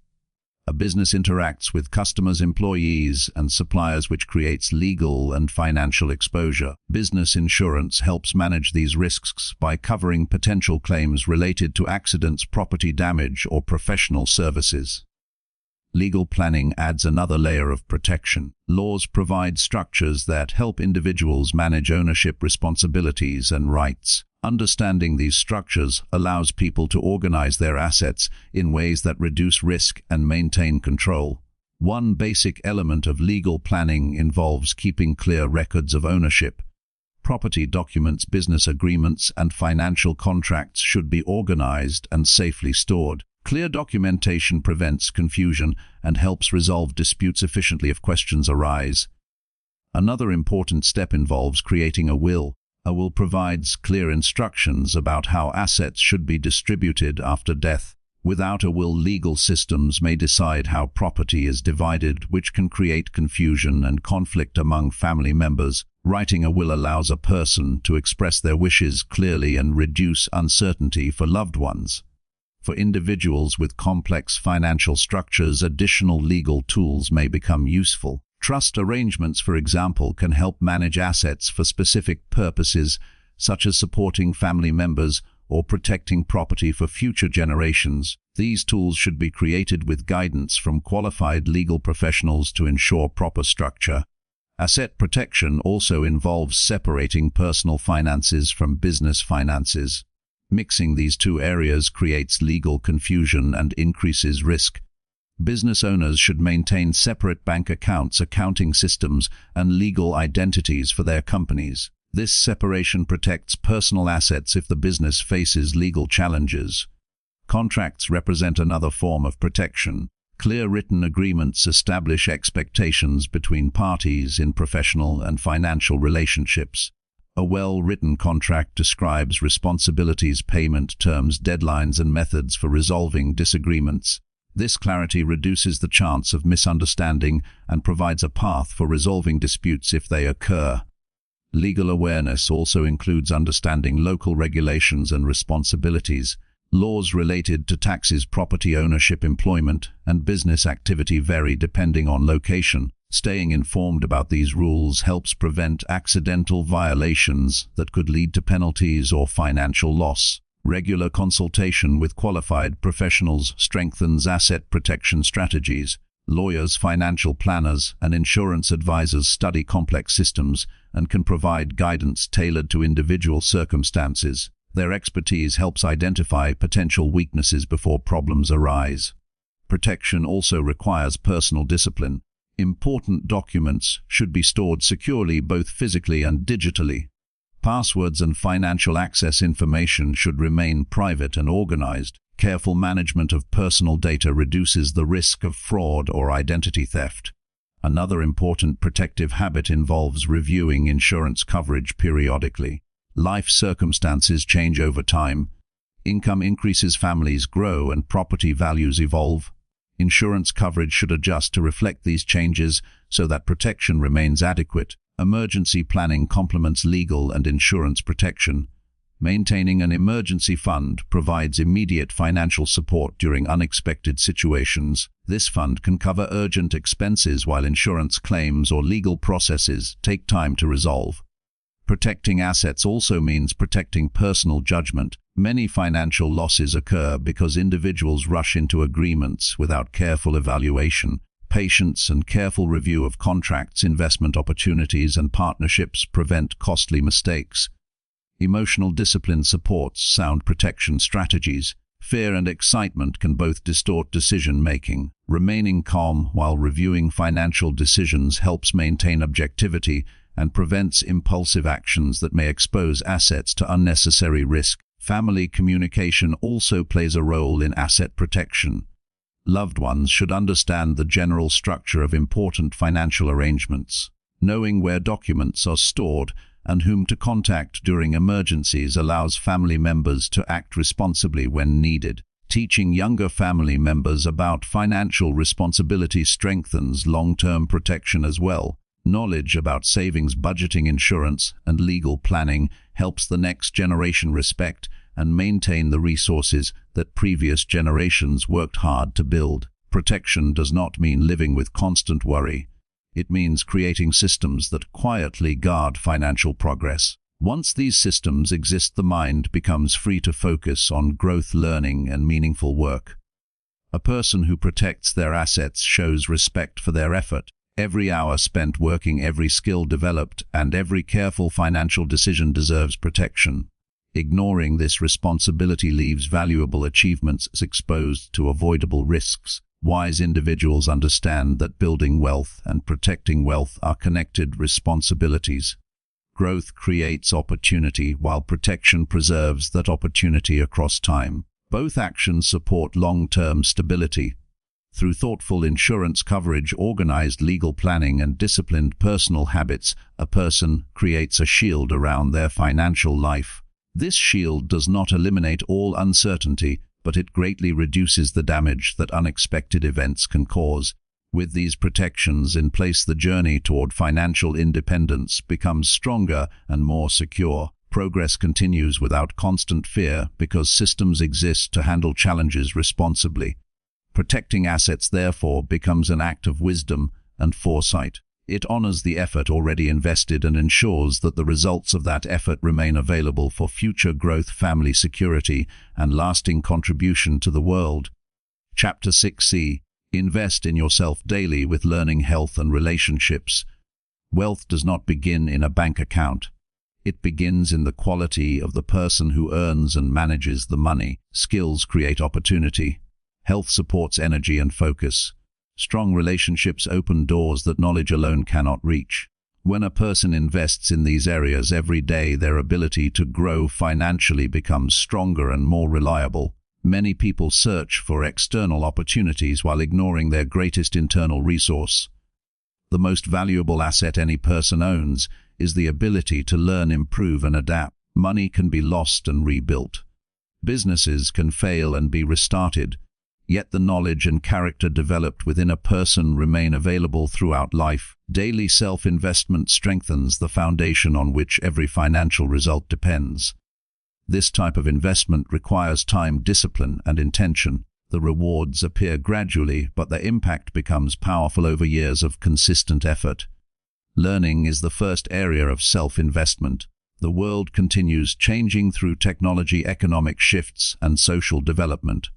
A business interacts with customers, employees, and suppliers, which creates legal and financial exposure. Business insurance helps manage these risks by covering potential claims related to accidents, property damage, or professional services. Legal planning adds another layer of protection. Laws provide structures that help individuals manage ownership, responsibilities, and rights. Understanding these structures allows people to organize their assets in ways that reduce risk and maintain control. One basic element of legal planning involves keeping clear records of ownership. Property documents, business agreements, and financial contracts should be organized and safely stored. Clear documentation prevents confusion and helps resolve disputes efficiently if questions arise. Another important step involves creating a will. A will provides clear instructions about how assets should be distributed after death. Without a will, legal systems may decide how property is divided, which can create confusion and conflict among family members. Writing a will allows a person to express their wishes clearly and reduce uncertainty for loved ones. For individuals with complex financial structures, additional legal tools may become useful. Trust arrangements, for example, can help manage assets for specific purposes, such as supporting family members or protecting property for future generations. These tools should be created with guidance from qualified legal professionals to ensure proper structure. Asset protection also involves separating personal finances from business finances. Mixing these two areas creates legal confusion and increases risk. Business owners should maintain separate bank accounts, accounting systems, and legal identities for their companies. This separation protects personal assets if the business faces legal challenges. Contracts represent another form of protection. Clear written agreements establish expectations between parties in professional and financial relationships. A well-written contract describes responsibilities, payment terms, deadlines, and methods for resolving disagreements. This clarity reduces the chance of misunderstanding and provides a path for resolving disputes if they occur. Legal awareness also includes understanding local regulations and responsibilities. Laws related to taxes, property ownership, employment, and business activity vary depending on location. Staying informed about these rules helps prevent accidental violations that could lead to penalties or financial loss. Regular consultation with qualified professionals strengthens asset protection strategies. Lawyers, financial planners, and insurance advisors study complex systems and can provide guidance tailored to individual circumstances. Their expertise helps identify potential weaknesses before problems arise. Protection also requires personal discipline. Important documents should be stored securely, both physically and digitally. Passwords and financial access information should remain private and organized. Careful management of personal data reduces the risk of fraud or identity theft. Another important protective habit involves reviewing insurance coverage periodically. Life circumstances change over time. Income increases, families grow, and property values evolve. Insurance coverage should adjust to reflect these changes so that protection remains adequate. Emergency planning complements legal and insurance protection. Maintaining an emergency fund provides immediate financial support during unexpected situations. This fund can cover urgent expenses while insurance claims or legal processes take time to resolve. Protecting assets also means protecting personal judgment. Many financial losses occur because individuals rush into agreements without careful evaluation. Patience and careful review of contracts, investment opportunities, and partnerships prevent costly mistakes. Emotional discipline supports sound protection strategies. Fear and excitement can both distort decision-making. Remaining calm while reviewing financial decisions helps maintain objectivity and prevents impulsive actions that may expose assets to unnecessary risk. Family communication also plays a role in asset protection. Loved ones should understand the general structure of important financial arrangements. Knowing where documents are stored and whom to contact during emergencies allows family members to act responsibly when needed. Teaching younger family members about financial responsibility strengthens long-term protection as well. Knowledge about savings, budgeting, insurance, and legal planning helps the next generation respect and maintain the resources that previous generations worked hard to build. Protection does not mean living with constant worry. It means creating systems that quietly guard financial progress. Once these systems exist, the mind becomes free to focus on growth, learning, and meaningful work. A person who protects their assets shows respect for their effort. Every hour spent working, every skill developed, and every careful financial decision deserves protection. Ignoring this responsibility leaves valuable achievements exposed to avoidable risks. Wise individuals understand that building wealth and protecting wealth are connected responsibilities. Growth creates opportunity, while protection preserves that opportunity across time. Both actions support long-term stability. Through thoughtful insurance coverage, organized legal planning, and disciplined personal habits, a person creates a shield around their financial life. This shield does not eliminate all uncertainty, but it greatly reduces the damage that unexpected events can cause. With these protections in place, the journey toward financial independence becomes stronger and more secure. Progress continues without constant fear because systems exist to handle challenges responsibly. Protecting assets, therefore, becomes an act of wisdom and foresight. It honors the effort already invested and ensures that the results of that effort remain available for future growth, family security, and lasting contribution to the world. Chapter 6c. Invest in yourself daily with learning, health, and relationships. Wealth does not begin in a bank account. It begins in the quality of the person who earns and manages the money. Skills create opportunity. Health supports energy and focus. Strong relationships open doors that knowledge alone cannot reach. When a person invests in these areas every day, their ability to grow financially becomes stronger and more reliable. Many people search for external opportunities while ignoring their greatest internal resource. The most valuable asset any person owns is the ability to learn, improve, and adapt. Money can be lost and rebuilt. Businesses can fail and be restarted. Yet the knowledge and character developed within a person remain available throughout life. Daily self-investment strengthens the foundation on which every financial result depends. This type of investment requires time, discipline, and intention. The rewards appear gradually, but their impact becomes powerful over years of consistent effort. Learning is the first area of self-investment. The world continues changing through technology, economic shifts, and social development.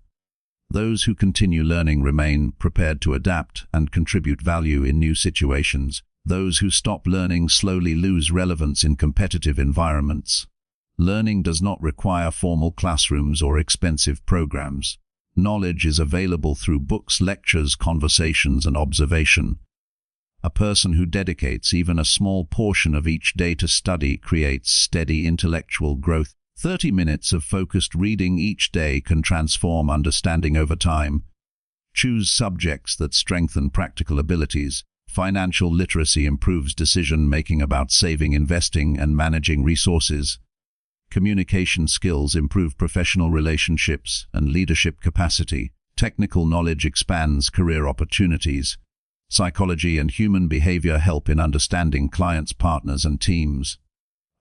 Those who continue learning remain prepared to adapt and contribute value in new situations. Those who stop learning slowly lose relevance in competitive environments. Learning does not require formal classrooms or expensive programs. Knowledge is available through books, lectures, conversations, and observation. A person who dedicates even a small portion of each day to study creates steady intellectual growth. 30 minutes of focused reading each day can transform understanding over time. Choose subjects that strengthen practical abilities. Financial literacy improves decision-making about saving, investing, and managing resources. Communication skills improve professional relationships and leadership capacity. Technical knowledge expands career opportunities. Psychology and human behavior help in understanding clients, partners, and teams.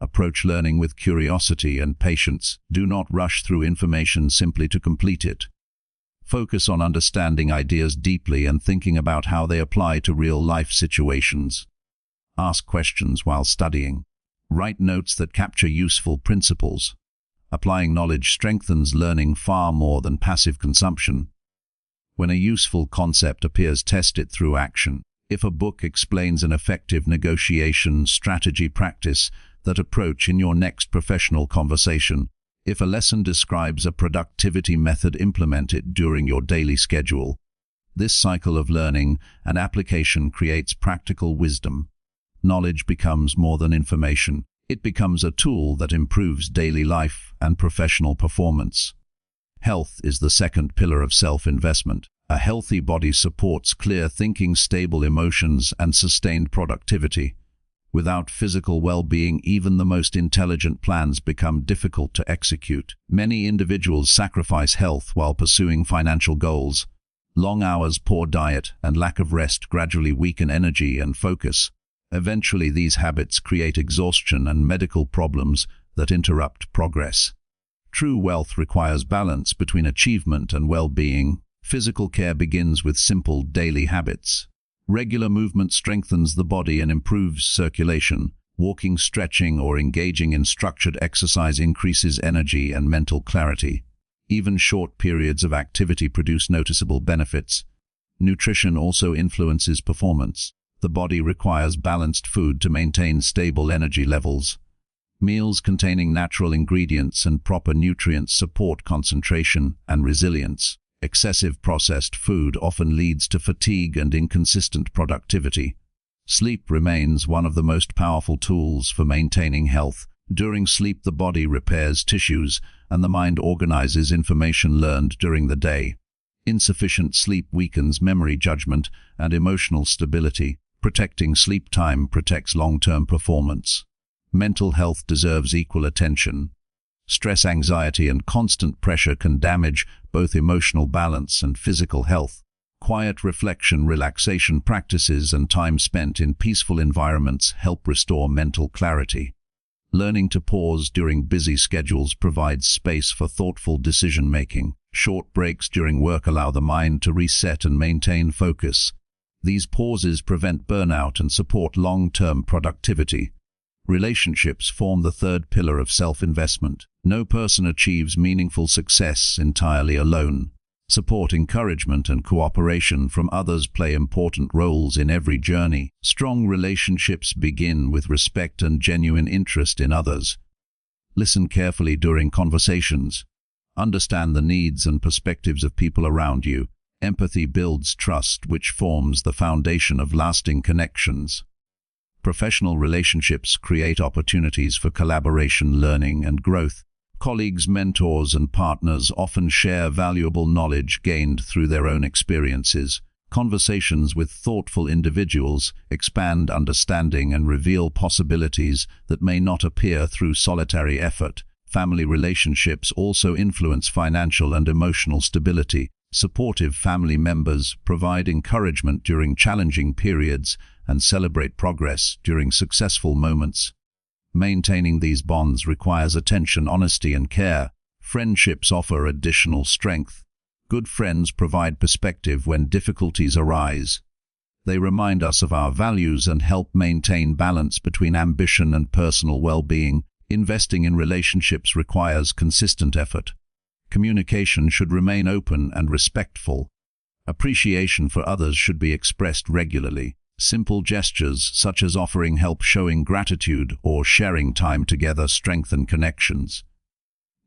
Approach learning with curiosity and patience. Do not rush through information simply to complete it. Focus on understanding ideas deeply and thinking about how they apply to real-life situations. Ask questions while studying. Write notes that capture useful principles. Applying knowledge strengthens learning far more than passive consumption. When a useful concept appears, test it through action. If a book explains an effective negotiation strategy, practice that approach in your next professional conversation. If a lesson describes a productivity method, implement it during your daily schedule. This cycle of learning and application creates practical wisdom. Knowledge becomes more than information. It becomes a tool that improves daily life and professional performance. Health is the second pillar of self-investment. A healthy body supports clear thinking, stable emotions, and sustained productivity. Without physical well-being, even the most intelligent plans become difficult to execute. Many individuals sacrifice health while pursuing financial goals. Long hours, poor diet, and lack of rest gradually weaken energy and focus. Eventually, these habits create exhaustion and medical problems that interrupt progress. True wealth requires balance between achievement and well-being. Physical care begins with simple daily habits. Regular movement strengthens the body and improves circulation. Walking, stretching, or engaging in structured exercise increases energy and mental clarity. Even short periods of activity produce noticeable benefits. Nutrition also influences performance. The body requires balanced food to maintain stable energy levels. Meals containing natural ingredients and proper nutrients support concentration and resilience. Excessive processed food often leads to fatigue and inconsistent productivity. Sleep remains one of the most powerful tools for maintaining health. During sleep, the body repairs tissues and the mind organizes information learned during the day. Insufficient sleep weakens memory, judgment, and emotional stability. Protecting sleep time protects long-term performance. Mental health deserves equal attention. Stress, anxiety, and constant pressure can damage both emotional balance and physical health. Quiet reflection, relaxation practices, and time spent in peaceful environments help restore mental clarity. Learning to pause during busy schedules provides space for thoughtful decision-making. Short breaks during work allow the mind to reset and maintain focus. These pauses prevent burnout and support long-term productivity. Relationships form the third pillar of self-investment. No person achieves meaningful success entirely alone. Support, encouragement, and cooperation from others play important roles in every journey. Strong relationships begin with respect and genuine interest in others. Listen carefully during conversations. Understand the needs and perspectives of people around you. Empathy builds trust, which forms the foundation of lasting connections. Professional relationships create opportunities for collaboration, learning, and growth. Colleagues, mentors, and partners often share valuable knowledge gained through their own experiences. Conversations with thoughtful individuals expand understanding and reveal possibilities that may not appear through solitary effort. Family relationships also influence financial and emotional stability. Supportive family members provide encouragement during challenging periods and celebrate progress during successful moments. Maintaining these bonds requires attention, honesty, and care. Friendships offer additional strength. Good friends provide perspective when difficulties arise. They remind us of our values and help maintain balance between ambition and personal well-being. Investing in relationships requires consistent effort. Communication should remain open and respectful. Appreciation for others should be expressed regularly. Simple gestures such as offering help, showing gratitude, or sharing time together strengthen connections.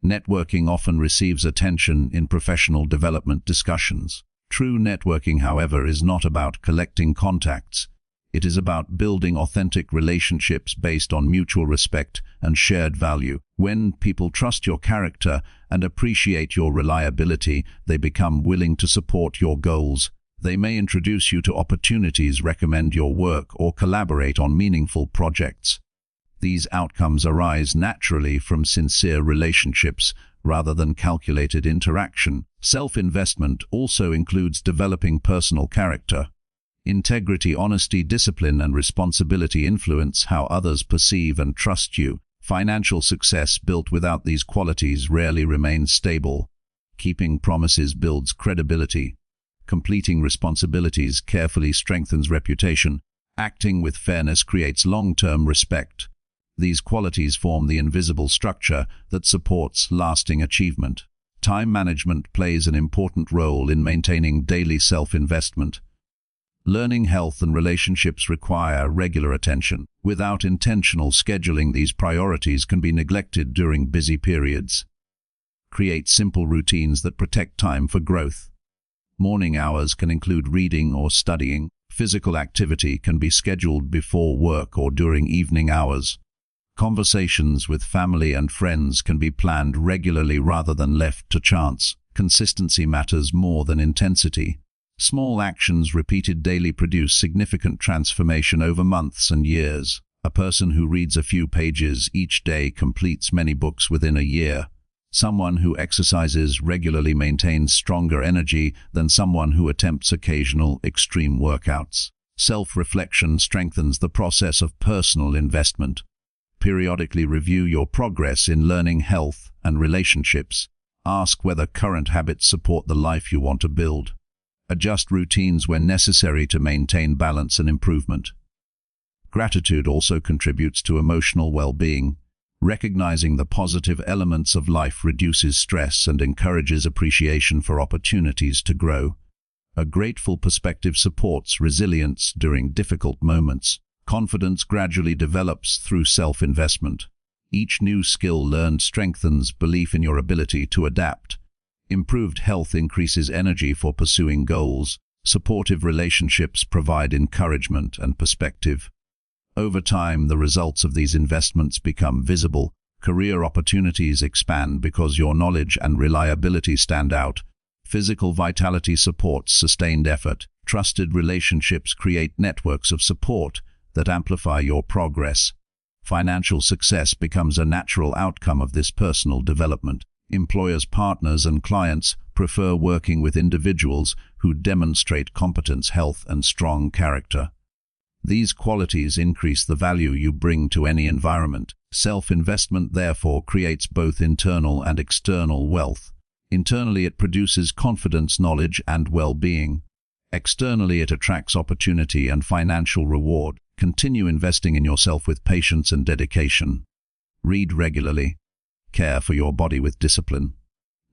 Networking often receives attention in professional development discussions. True networking, however, is not about collecting contacts. It is about building authentic relationships based on mutual respect and shared value. When people trust your character and appreciate your reliability, they become willing to support your goals. They may introduce you to opportunities, recommend your work, or collaborate on meaningful projects. These outcomes arise naturally from sincere relationships rather than calculated interaction. Self-investment also includes developing personal character. Integrity, honesty, discipline, and responsibility influence how others perceive and trust you. Financial success built without these qualities rarely remains stable. Keeping promises builds credibility. Completing responsibilities carefully strengthens reputation. Acting with fairness creates long-term respect. These qualities form the invisible structure that supports lasting achievement. Time management plays an important role in maintaining daily self-investment. Learning, health, and relationships require regular attention. Without intentional scheduling, these priorities can be neglected during busy periods. Create simple routines that protect time for growth. Morning hours can include reading or studying. Physical activity can be scheduled before work or during evening hours. Conversations with family and friends can be planned regularly rather than left to chance. Consistency matters more than intensity. Small actions repeated daily produce significant transformation over months and years. A person who reads a few pages each day completes many books within a year. Someone who exercises regularly maintains stronger energy than someone who attempts occasional extreme workouts. Self-reflection strengthens the process of personal investment. Periodically review your progress in learning, health, and relationships. Ask whether current habits support the life you want to build. Adjust routines when necessary to maintain balance and improvement. Gratitude also contributes to emotional well-being. Recognizing the positive elements of life reduces stress and encourages appreciation for opportunities to grow. A grateful perspective supports resilience during difficult moments. Confidence gradually develops through self-investment. Each new skill learned strengthens belief in your ability to adapt. Improved health increases energy for pursuing goals. Supportive relationships provide encouragement and perspective. Over time, the results of these investments become visible. Career opportunities expand because your knowledge and reliability stand out. Physical vitality supports sustained effort. Trusted relationships create networks of support that amplify your progress. Financial success becomes a natural outcome of this personal development. Employers, partners, and clients prefer working with individuals who demonstrate competence, health, and strong character. These qualities increase the value you bring to any environment. Self-investment, therefore, creates both internal and external wealth. Internally, it produces confidence, knowledge, and well-being. Externally, it attracts opportunity and financial reward. Continue investing in yourself with patience and dedication. Read regularly. Care for your body with discipline.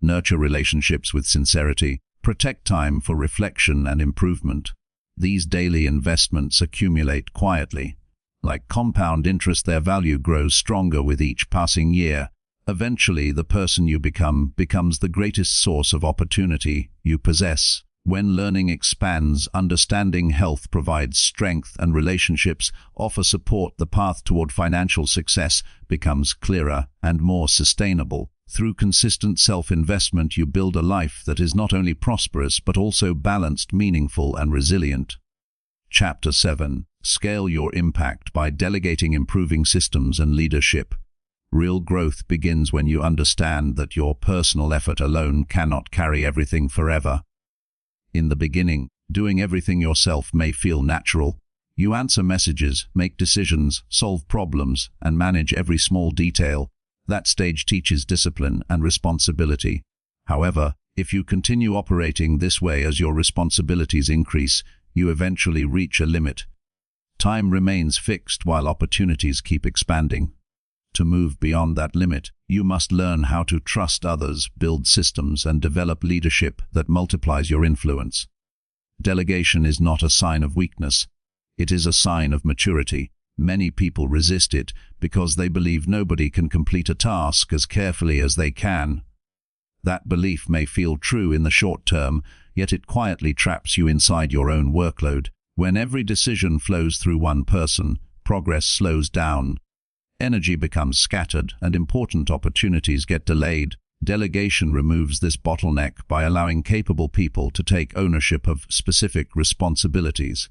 Nurture relationships with sincerity. Protect time for reflection and improvement. These daily investments accumulate quietly. Like compound interest, their value grows stronger with each passing year. Eventually, the person you become becomes the greatest source of opportunity you possess. When learning expands, understanding health provides strength, and relationships offer support, the path toward financial success becomes clearer and more sustainable. Through consistent self-investment, you build a life that is not only prosperous but also balanced, meaningful, and resilient. Chapter 7. Scale your impact by delegating, improving systems and leadership. Real growth begins when you understand that your personal effort alone cannot carry everything forever. In the beginning, doing everything yourself may feel natural. You answer messages, make decisions, solve problems, and manage every small detail. That stage teaches discipline and responsibility. However, if you continue operating this way as your responsibilities increase, you eventually reach a limit. Time remains fixed while opportunities keep expanding. To move beyond that limit, you must learn how to trust others, build systems, and develop leadership that multiplies your influence. Delegation is not a sign of weakness. It is a sign of maturity. Many people resist it because they believe nobody can complete a task as carefully as they can. That belief may feel true in the short term, yet it quietly traps you inside your own workload. When every decision flows through one person, progress slows down. Energy becomes scattered, and important opportunities get delayed. Delegation removes this bottleneck by allowing capable people to take ownership of specific responsibilities.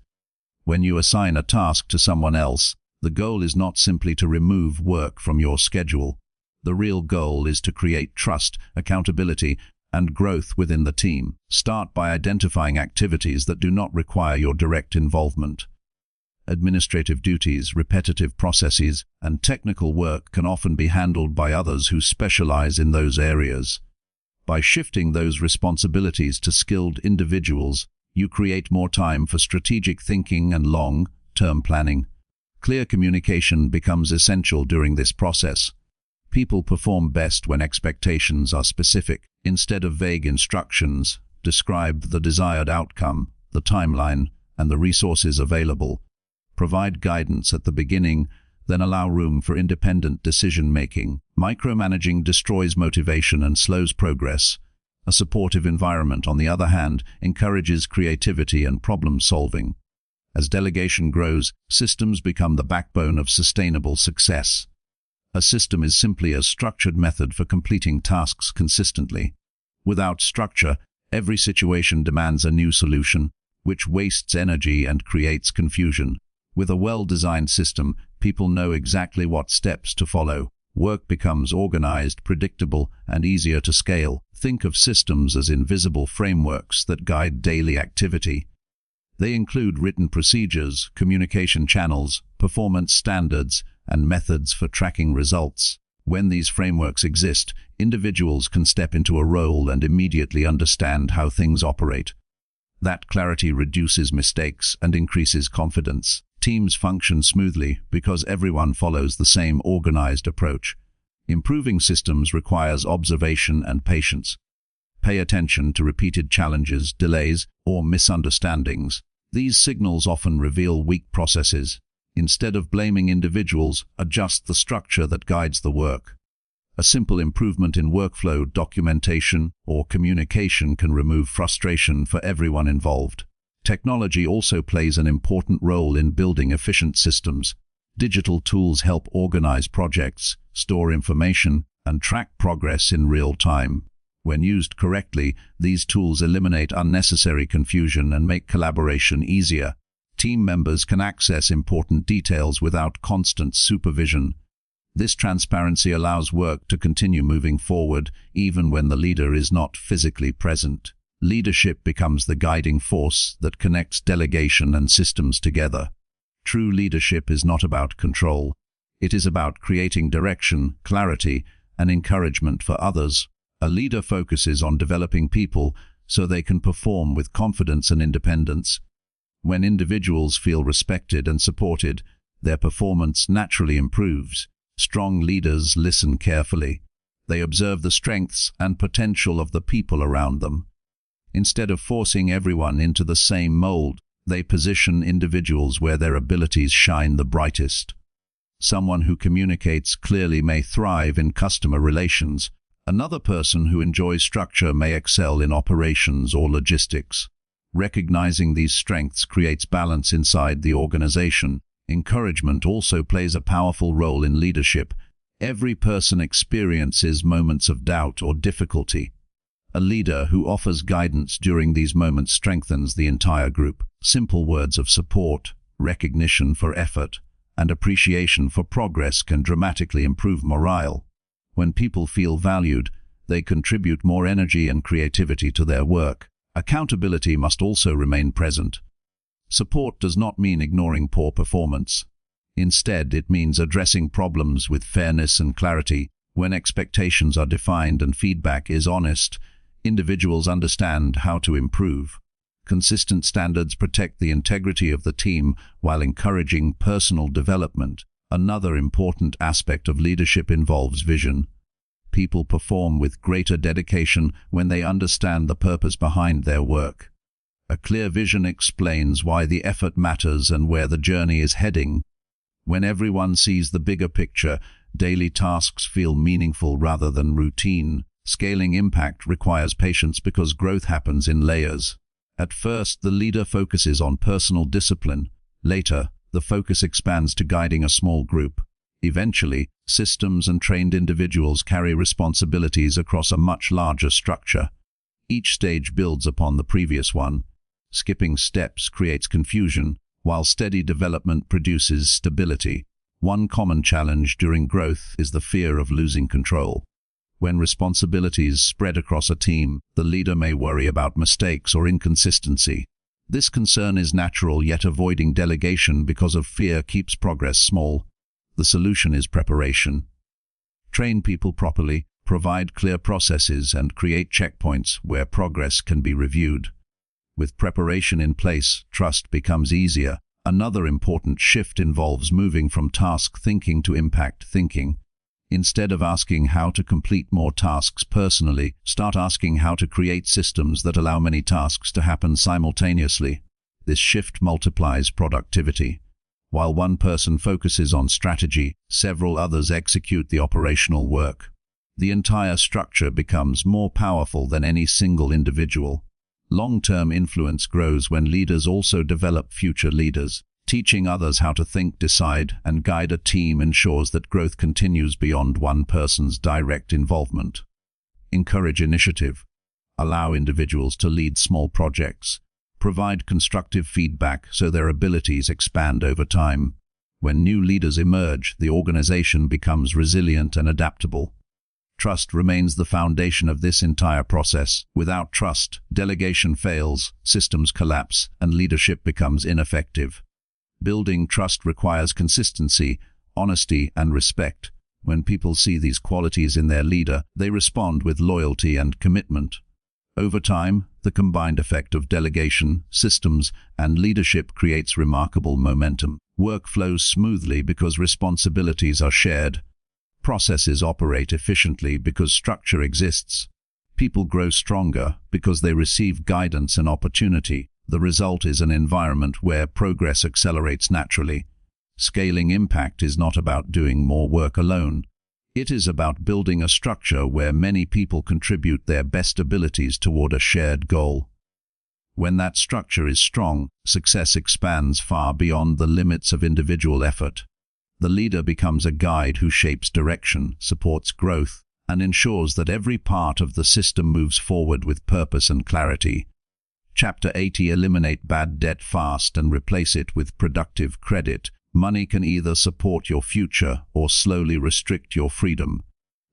When you assign a task to someone else, the goal is not simply to remove work from your schedule. The real goal is to create trust, accountability, and growth within the team. Start by identifying activities that do not require your direct involvement. Administrative duties, repetitive processes, and technical work can often be handled by others who specialize in those areas. By shifting those responsibilities to skilled individuals, you create more time for strategic thinking and long-term planning. Clear communication becomes essential during this process. People perform best when expectations are specific. Instead of vague instructions, describe the desired outcome, the timeline, and the resources available. Provide guidance at the beginning, then allow room for independent decision-making. Micromanaging destroys motivation and slows progress. A supportive environment, on the other hand, encourages creativity and problem-solving. As delegation grows, systems become the backbone of sustainable success. A system is simply a structured method for completing tasks consistently. Without structure, every situation demands a new solution, which wastes energy and creates confusion. With a well-designed system, people know exactly what steps to follow. Work becomes organized, predictable, and easier to scale. Think of systems as invisible frameworks that guide daily activity. They include written procedures, communication channels, performance standards, and methods for tracking results. When these frameworks exist, individuals can step into a role and immediately understand how things operate. That clarity reduces mistakes and increases confidence. Teams function smoothly because everyone follows the same organized approach. Improving systems requires observation and patience. Pay attention to repeated challenges, delays, or misunderstandings. These signals often reveal weak processes. Instead of blaming individuals, adjust the structure that guides the work. A simple improvement in workflow, documentation, or communication can remove frustration for everyone involved. Technology also plays an important role in building efficient systems. Digital tools help organize projects, store information, and track progress in real time. When used correctly, these tools eliminate unnecessary confusion and make collaboration easier. Team members can access important details without constant supervision. This transparency allows work to continue moving forward even when the leader is not physically present. Leadership becomes the guiding force that connects delegation and systems together. True leadership is not about control. It is about creating direction, clarity, and encouragement for others. A leader focuses on developing people so they can perform with confidence and independence. When individuals feel respected and supported, their performance naturally improves. Strong leaders listen carefully. They observe the strengths and potential of the people around them. Instead of forcing everyone into the same mold, they position individuals where their abilities shine the brightest. Someone who communicates clearly may thrive in customer relations. Another person who enjoys structure may excel in operations or logistics. Recognizing these strengths creates balance inside the organization. Encouragement also plays a powerful role in leadership. Every person experiences moments of doubt or difficulty. A leader who offers guidance during these moments strengthens the entire group. Simple words of support, recognition for effort, and appreciation for progress can dramatically improve morale. When people feel valued, they contribute more energy and creativity to their work. Accountability must also remain present. Support does not mean ignoring poor performance. Instead, it means addressing problems with fairness and clarity. When expectations are defined and feedback is honest, individuals understand how to improve. Consistent standards protect the integrity of the team while encouraging personal development. Another important aspect of leadership involves vision. People perform with greater dedication when they understand the purpose behind their work. A clear vision explains why the effort matters and where the journey is heading. When everyone sees the bigger picture, daily tasks feel meaningful rather than routine. Scaling impact requires patience because growth happens in layers. At first, the leader focuses on personal discipline. Later, the focus expands to guiding a small group. Eventually, systems and trained individuals carry responsibilities across a much larger structure. Each stage builds upon the previous one. Skipping steps creates confusion, while steady development produces stability. One common challenge during growth is the fear of losing control. When responsibilities spread across a team, the leader may worry about mistakes or inconsistency. This concern is natural, yet avoiding delegation because of fear keeps progress small. The solution is preparation. Train people properly, provide clear processes, and create checkpoints where progress can be reviewed. With preparation in place, trust becomes easier. Another important shift involves moving from task thinking to impact thinking. Instead of asking how to complete more tasks personally, start asking how to create systems that allow many tasks to happen simultaneously. This shift multiplies productivity. While one person focuses on strategy, several others execute the operational work. The entire structure becomes more powerful than any single individual. Long-term influence grows when leaders also develop future leaders. Teaching others how to think, decide, and guide a team ensures that growth continues beyond one person's direct involvement. Encourage initiative. Allow individuals to lead small projects. Provide constructive feedback so their abilities expand over time. When new leaders emerge, the organization becomes resilient and adaptable. Trust remains the foundation of this entire process. Without trust, delegation fails, systems collapse, and leadership becomes ineffective. Building trust requires consistency, honesty, and respect. When people see these qualities in their leader, they respond with loyalty and commitment. Over time, the combined effect of delegation, systems, and leadership creates remarkable momentum. Work flows smoothly because responsibilities are shared. Processes operate efficiently because structure exists. People grow stronger because they receive guidance and opportunity. The result is an environment where progress accelerates naturally. Scaling impact is not about doing more work alone. It is about building a structure where many people contribute their best abilities toward a shared goal. When that structure is strong, success expands far beyond the limits of individual effort. The leader becomes a guide who shapes direction, supports growth, and ensures that every part of the system moves forward with purpose and clarity. Chapter 80: Eliminate bad debt fast and replace it with productive credit. Money can either support your future or slowly restrict your freedom.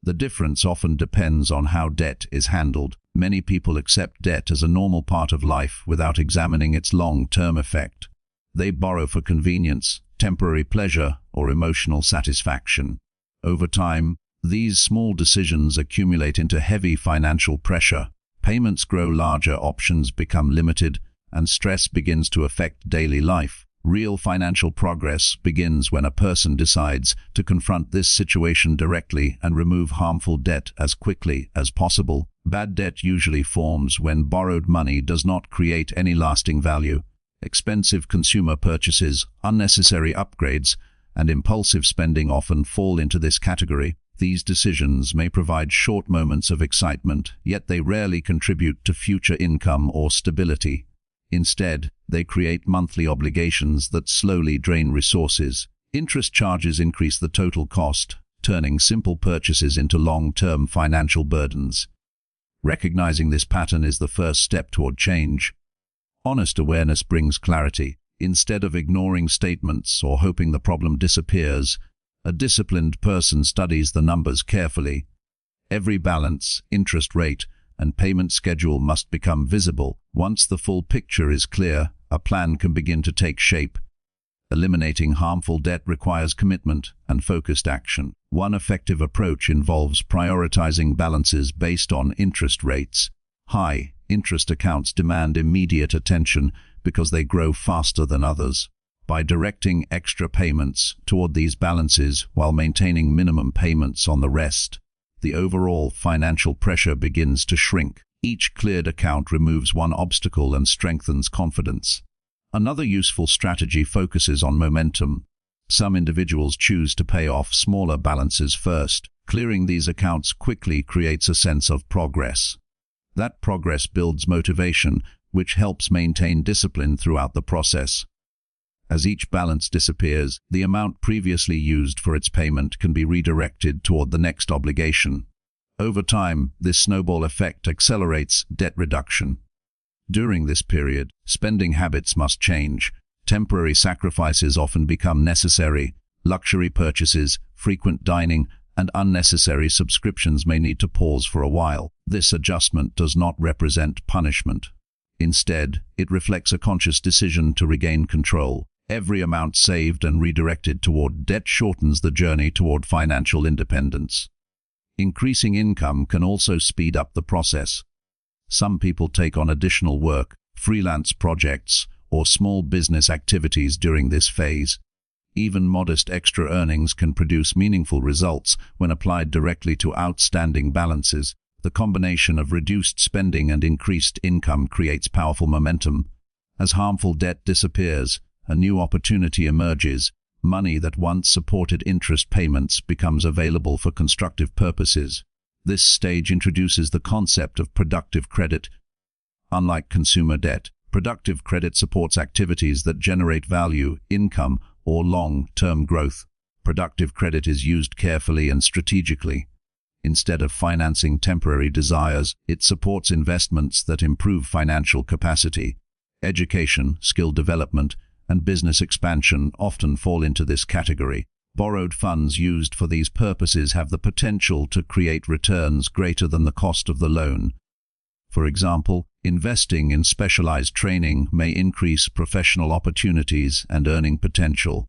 The difference often depends on how debt is handled. Many people accept debt as a normal part of life without examining its long-term effect. They borrow for convenience, temporary pleasure, or emotional satisfaction. Over time, these small decisions accumulate into heavy financial pressure. Payments grow larger, options become limited, and stress begins to affect daily life. Real financial progress begins when a person decides to confront this situation directly and remove harmful debt as quickly as possible. Bad debt usually forms when borrowed money does not create any lasting value. Expensive consumer purchases, unnecessary upgrades, and impulsive spending often fall into this category. These decisions may provide short moments of excitement, yet they rarely contribute to future income or stability. Instead, they create monthly obligations that slowly drain resources. Interest charges increase the total cost, turning simple purchases into long-term financial burdens. Recognizing this pattern is the first step toward change. Honest awareness brings clarity. Instead of ignoring statements or hoping the problem disappears, a disciplined person studies the numbers carefully. Every balance, interest rate, and payment schedule must become visible. Once the full picture is clear, a plan can begin to take shape. Eliminating harmful debt requires commitment and focused action. One effective approach involves prioritizing balances based on interest rates. High interest accounts demand immediate attention because they grow faster than others. By directing extra payments toward these balances while maintaining minimum payments on the rest, the overall financial pressure begins to shrink. Each cleared account removes one obstacle and strengthens confidence. Another useful strategy focuses on momentum. Some individuals choose to pay off smaller balances first. Clearing these accounts quickly creates a sense of progress. That progress builds motivation, which helps maintain discipline throughout the process. As each balance disappears, the amount previously used for its payment can be redirected toward the next obligation. Over time, this snowball effect accelerates debt reduction. During this period, spending habits must change. Temporary sacrifices often become necessary. Luxury purchases, frequent dining, and unnecessary subscriptions may need to pause for a while. This adjustment does not represent punishment. Instead, it reflects a conscious decision to regain control. Every amount saved and redirected toward debt shortens the journey toward financial independence. Increasing income can also speed up the process. Some people take on additional work, freelance projects, or small business activities during this phase. Even modest extra earnings can produce meaningful results when applied directly to outstanding balances. The combination of reduced spending and increased income creates powerful momentum. As harmful debt disappears, a new opportunity emerges. Money that once supported interest payments becomes available for constructive purposes. This stage introduces the concept of productive credit. Unlike consumer debt, productive credit supports activities that generate value, income, or long-term growth. Productive credit is used carefully and strategically. Instead of financing temporary desires, it supports investments that improve financial capacity. Education, skill development, and business expansion often fall into this category. Borrowed funds used for these purposes have the potential to create returns greater than the cost of the loan. For example, investing in specialized training may increase professional opportunities and earning potential.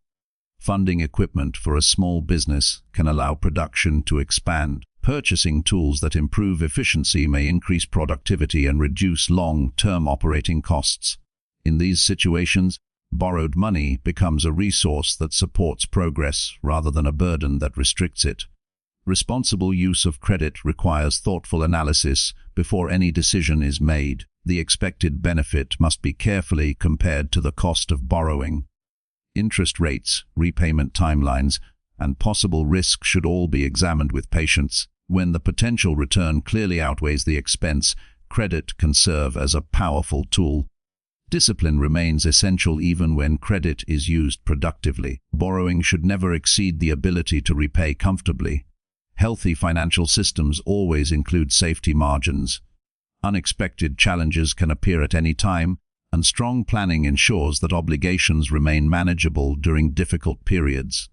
Funding equipment for a small business can allow production to expand. Purchasing tools that improve efficiency may increase productivity and reduce long-term operating costs. In these situations, borrowed money becomes a resource that supports progress rather than a burden that restricts it. Responsible use of credit requires thoughtful analysis before any decision is made. The expected benefit must be carefully compared to the cost of borrowing. Interest rates, repayment timelines, and possible risk should all be examined with patience. When the potential return clearly outweighs the expense, credit can serve as a powerful tool. Discipline remains essential even when credit is used productively. Borrowing should never exceed the ability to repay comfortably. Healthy financial systems always include safety margins. Unexpected challenges can appear at any time, and strong planning ensures that obligations remain manageable during difficult periods.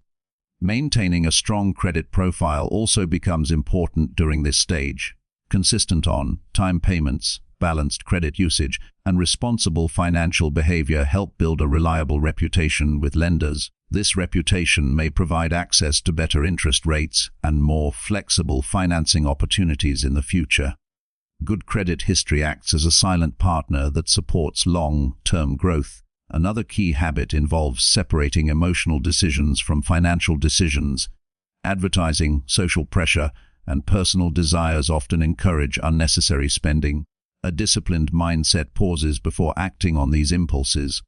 Maintaining a strong credit profile also becomes important during this stage. Consistent on-time payments, balanced credit usage, and responsible financial behavior help build a reliable reputation with lenders. This reputation may provide access to better interest rates and more flexible financing opportunities in the future. Good credit history acts as a silent partner that supports long-term growth. Another key habit involves separating emotional decisions from financial decisions. Advertising, social pressure, and personal desires often encourage unnecessary spending. A disciplined mindset pauses before acting on these impulses.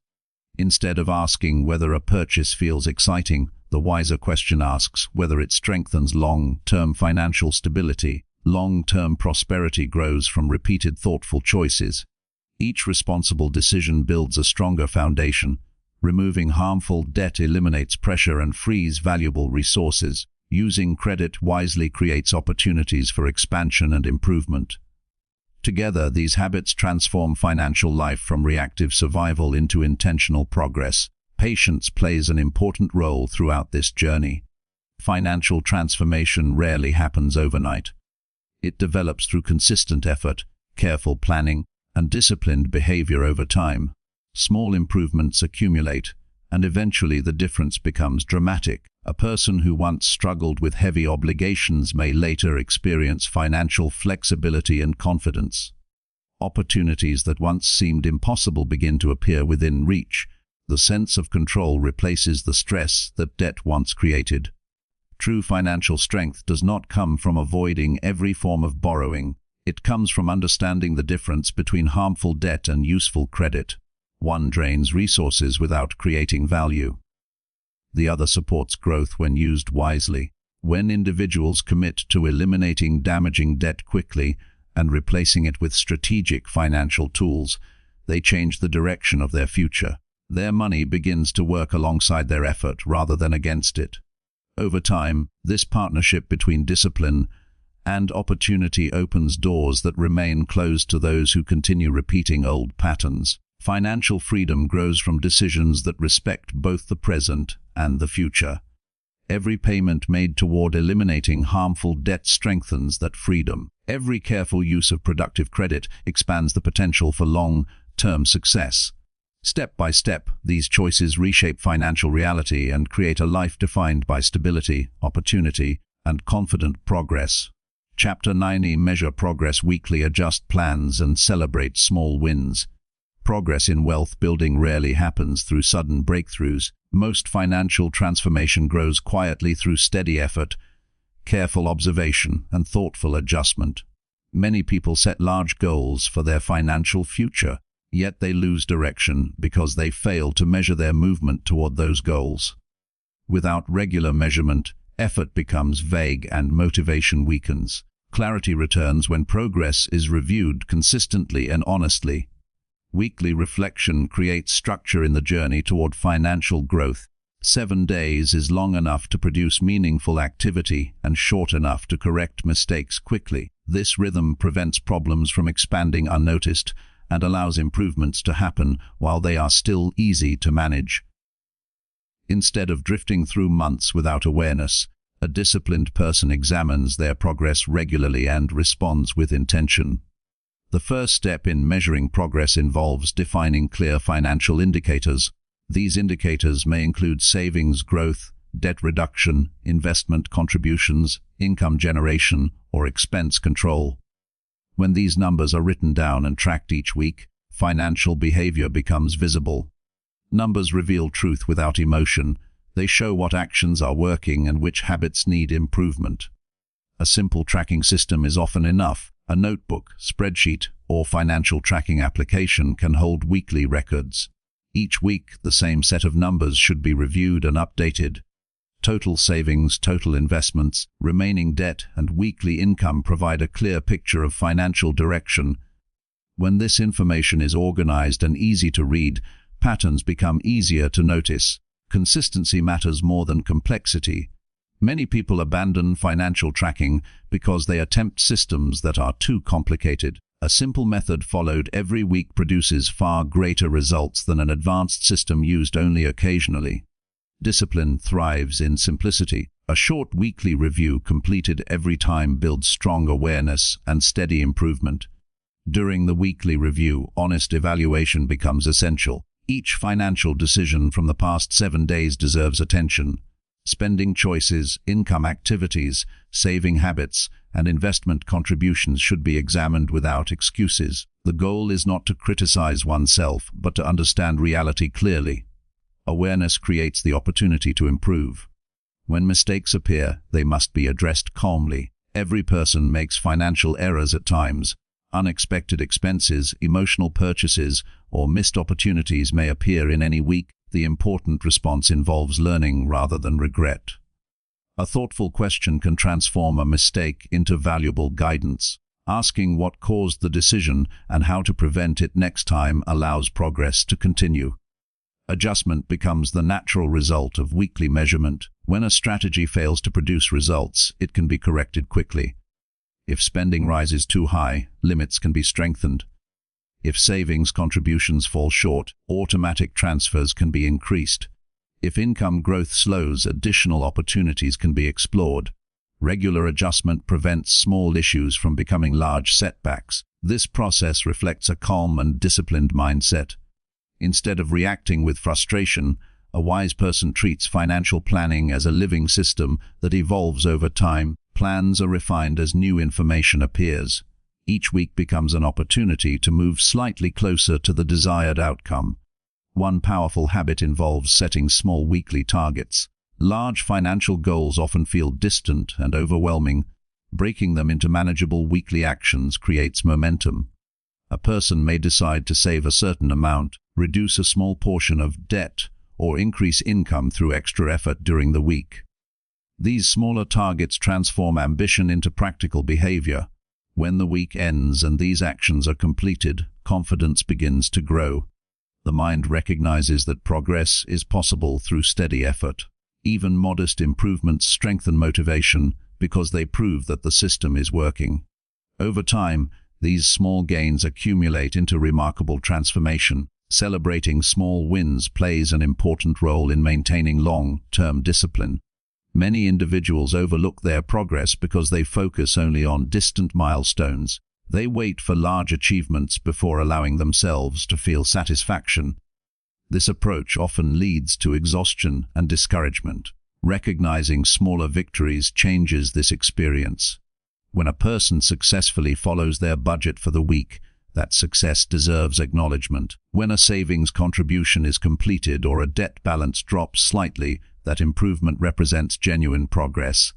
Instead of asking whether a purchase feels exciting, the wiser question asks whether it strengthens long-term financial stability. Long-term prosperity grows from repeated thoughtful choices. Each responsible decision builds a stronger foundation. Removing harmful debt eliminates pressure and frees valuable resources. Using credit wisely creates opportunities for expansion and improvement. Together, these habits transform financial life from reactive survival into intentional progress. Patience plays an important role throughout this journey. Financial transformation rarely happens overnight. It develops through consistent effort, careful planning, and disciplined behavior over time. Small improvements accumulate, and eventually the difference becomes dramatic. A person who once struggled with heavy obligations may later experience financial flexibility and confidence. Opportunities that once seemed impossible begin to appear within reach. The sense of control replaces the stress that debt once created. True financial strength does not come from avoiding every form of borrowing. It comes from understanding the difference between harmful debt and useful credit. One drains resources without creating value. The other supports growth when used wisely. When individuals commit to eliminating damaging debt quickly and replacing it with strategic financial tools, they change the direction of their future. Their money begins to work alongside their effort rather than against it. Over time, this partnership between discipline and opportunity opens doors that remain closed to those who continue repeating old patterns. Financial freedom grows from decisions that respect both the present and the future. Every payment made toward eliminating harmful debt strengthens that freedom. Every careful use of productive credit expands the potential for long-term success. Step by step, these choices reshape financial reality and create a life defined by stability, opportunity, and confident progress. Chapter 90: Measure progress weekly, adjust plans, and celebrate small wins. Progress in wealth building rarely happens through sudden breakthroughs. Most financial transformation grows quietly through steady effort, careful observation, and thoughtful adjustment. Many people set large goals for their financial future, yet they lose direction because they fail to measure their movement toward those goals. Without regular measurement, effort becomes vague and motivation weakens. Clarity returns when progress is reviewed consistently and honestly. Weekly reflection creates structure in the journey toward financial growth. 7 days is long enough to produce meaningful activity and short enough to correct mistakes quickly. This rhythm prevents problems from expanding unnoticed and allows improvements to happen while they are still easy to manage. Instead of drifting through months without awareness, a disciplined person examines their progress regularly and responds with intention. The first step in measuring progress involves defining clear financial indicators. These indicators may include savings growth, debt reduction, investment contributions, income generation, or expense control. When these numbers are written down and tracked each week, financial behavior becomes visible. Numbers reveal truth without emotion. They show what actions are working and which habits need improvement. A simple tracking system is often enough. A notebook, spreadsheet, or financial tracking application can hold weekly records. Each week, the same set of numbers should be reviewed and updated. Total savings, total investments, remaining debt, and weekly income provide a clear picture of financial direction. When this information is organized and easy to read, patterns become easier to notice. Consistency matters more than complexity. Many people abandon financial tracking because they attempt systems that are too complicated. A simple method followed every week produces far greater results than an advanced system used only occasionally. Discipline thrives in simplicity. A short weekly review completed every time builds strong awareness and steady improvement. During the weekly review, honest evaluation becomes essential. Each financial decision from the past 7 days deserves attention. Spending choices, income activities, saving habits, and investment contributions should be examined without excuses. The goal is not to criticize oneself, but to understand reality clearly. Awareness creates the opportunity to improve. When mistakes appear, they must be addressed calmly. Every person makes financial errors at times. Unexpected expenses, emotional purchases, or missed opportunities may appear in any week. The important response involves learning rather than regret. A thoughtful question can transform a mistake into valuable guidance. Asking what caused the decision and how to prevent it next time allows progress to continue. Adjustment becomes the natural result of weekly measurement. When a strategy fails to produce results, it can be corrected quickly. If spending rises too high, limits can be strengthened. If savings contributions fall short, automatic transfers can be increased. If income growth slows, additional opportunities can be explored. Regular adjustment prevents small issues from becoming large setbacks. This process reflects a calm and disciplined mindset. Instead of reacting with frustration, a wise person treats financial planning as a living system that evolves over time. Plans are refined as new information appears. Each week becomes an opportunity to move slightly closer to the desired outcome. One powerful habit involves setting small weekly targets. Large financial goals often feel distant and overwhelming. Breaking them into manageable weekly actions creates momentum. A person may decide to save a certain amount, reduce a small portion of debt, or increase income through extra effort during the week. These smaller targets transform ambition into practical behavior. When the week ends and these actions are completed, confidence begins to grow. The mind recognizes that progress is possible through steady effort. Even modest improvements strengthen motivation because they prove that the system is working. Over time, these small gains accumulate into remarkable transformation. Celebrating small wins plays an important role in maintaining long-term discipline. Many individuals overlook their progress because they focus only on distant milestones. They wait for large achievements before allowing themselves to feel satisfaction. This approach often leads to exhaustion and discouragement. Recognizing smaller victories changes this experience. When a person successfully follows their budget for the week, that success deserves acknowledgement. When a savings contribution is completed or a debt balance drops slightly, that improvement represents genuine progress.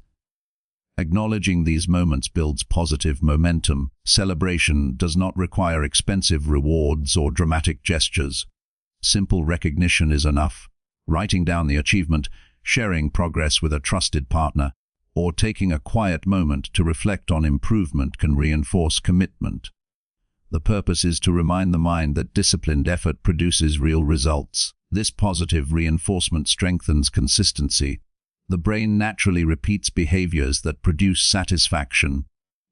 Acknowledging these moments builds positive momentum. Celebration does not require expensive rewards or dramatic gestures. Simple recognition is enough. Writing down the achievement, sharing progress with a trusted partner, or taking a quiet moment to reflect on improvement can reinforce commitment. The purpose is to remind the mind that disciplined effort produces real results. This positive reinforcement strengthens consistency. The brain naturally repeats behaviors that produce satisfaction.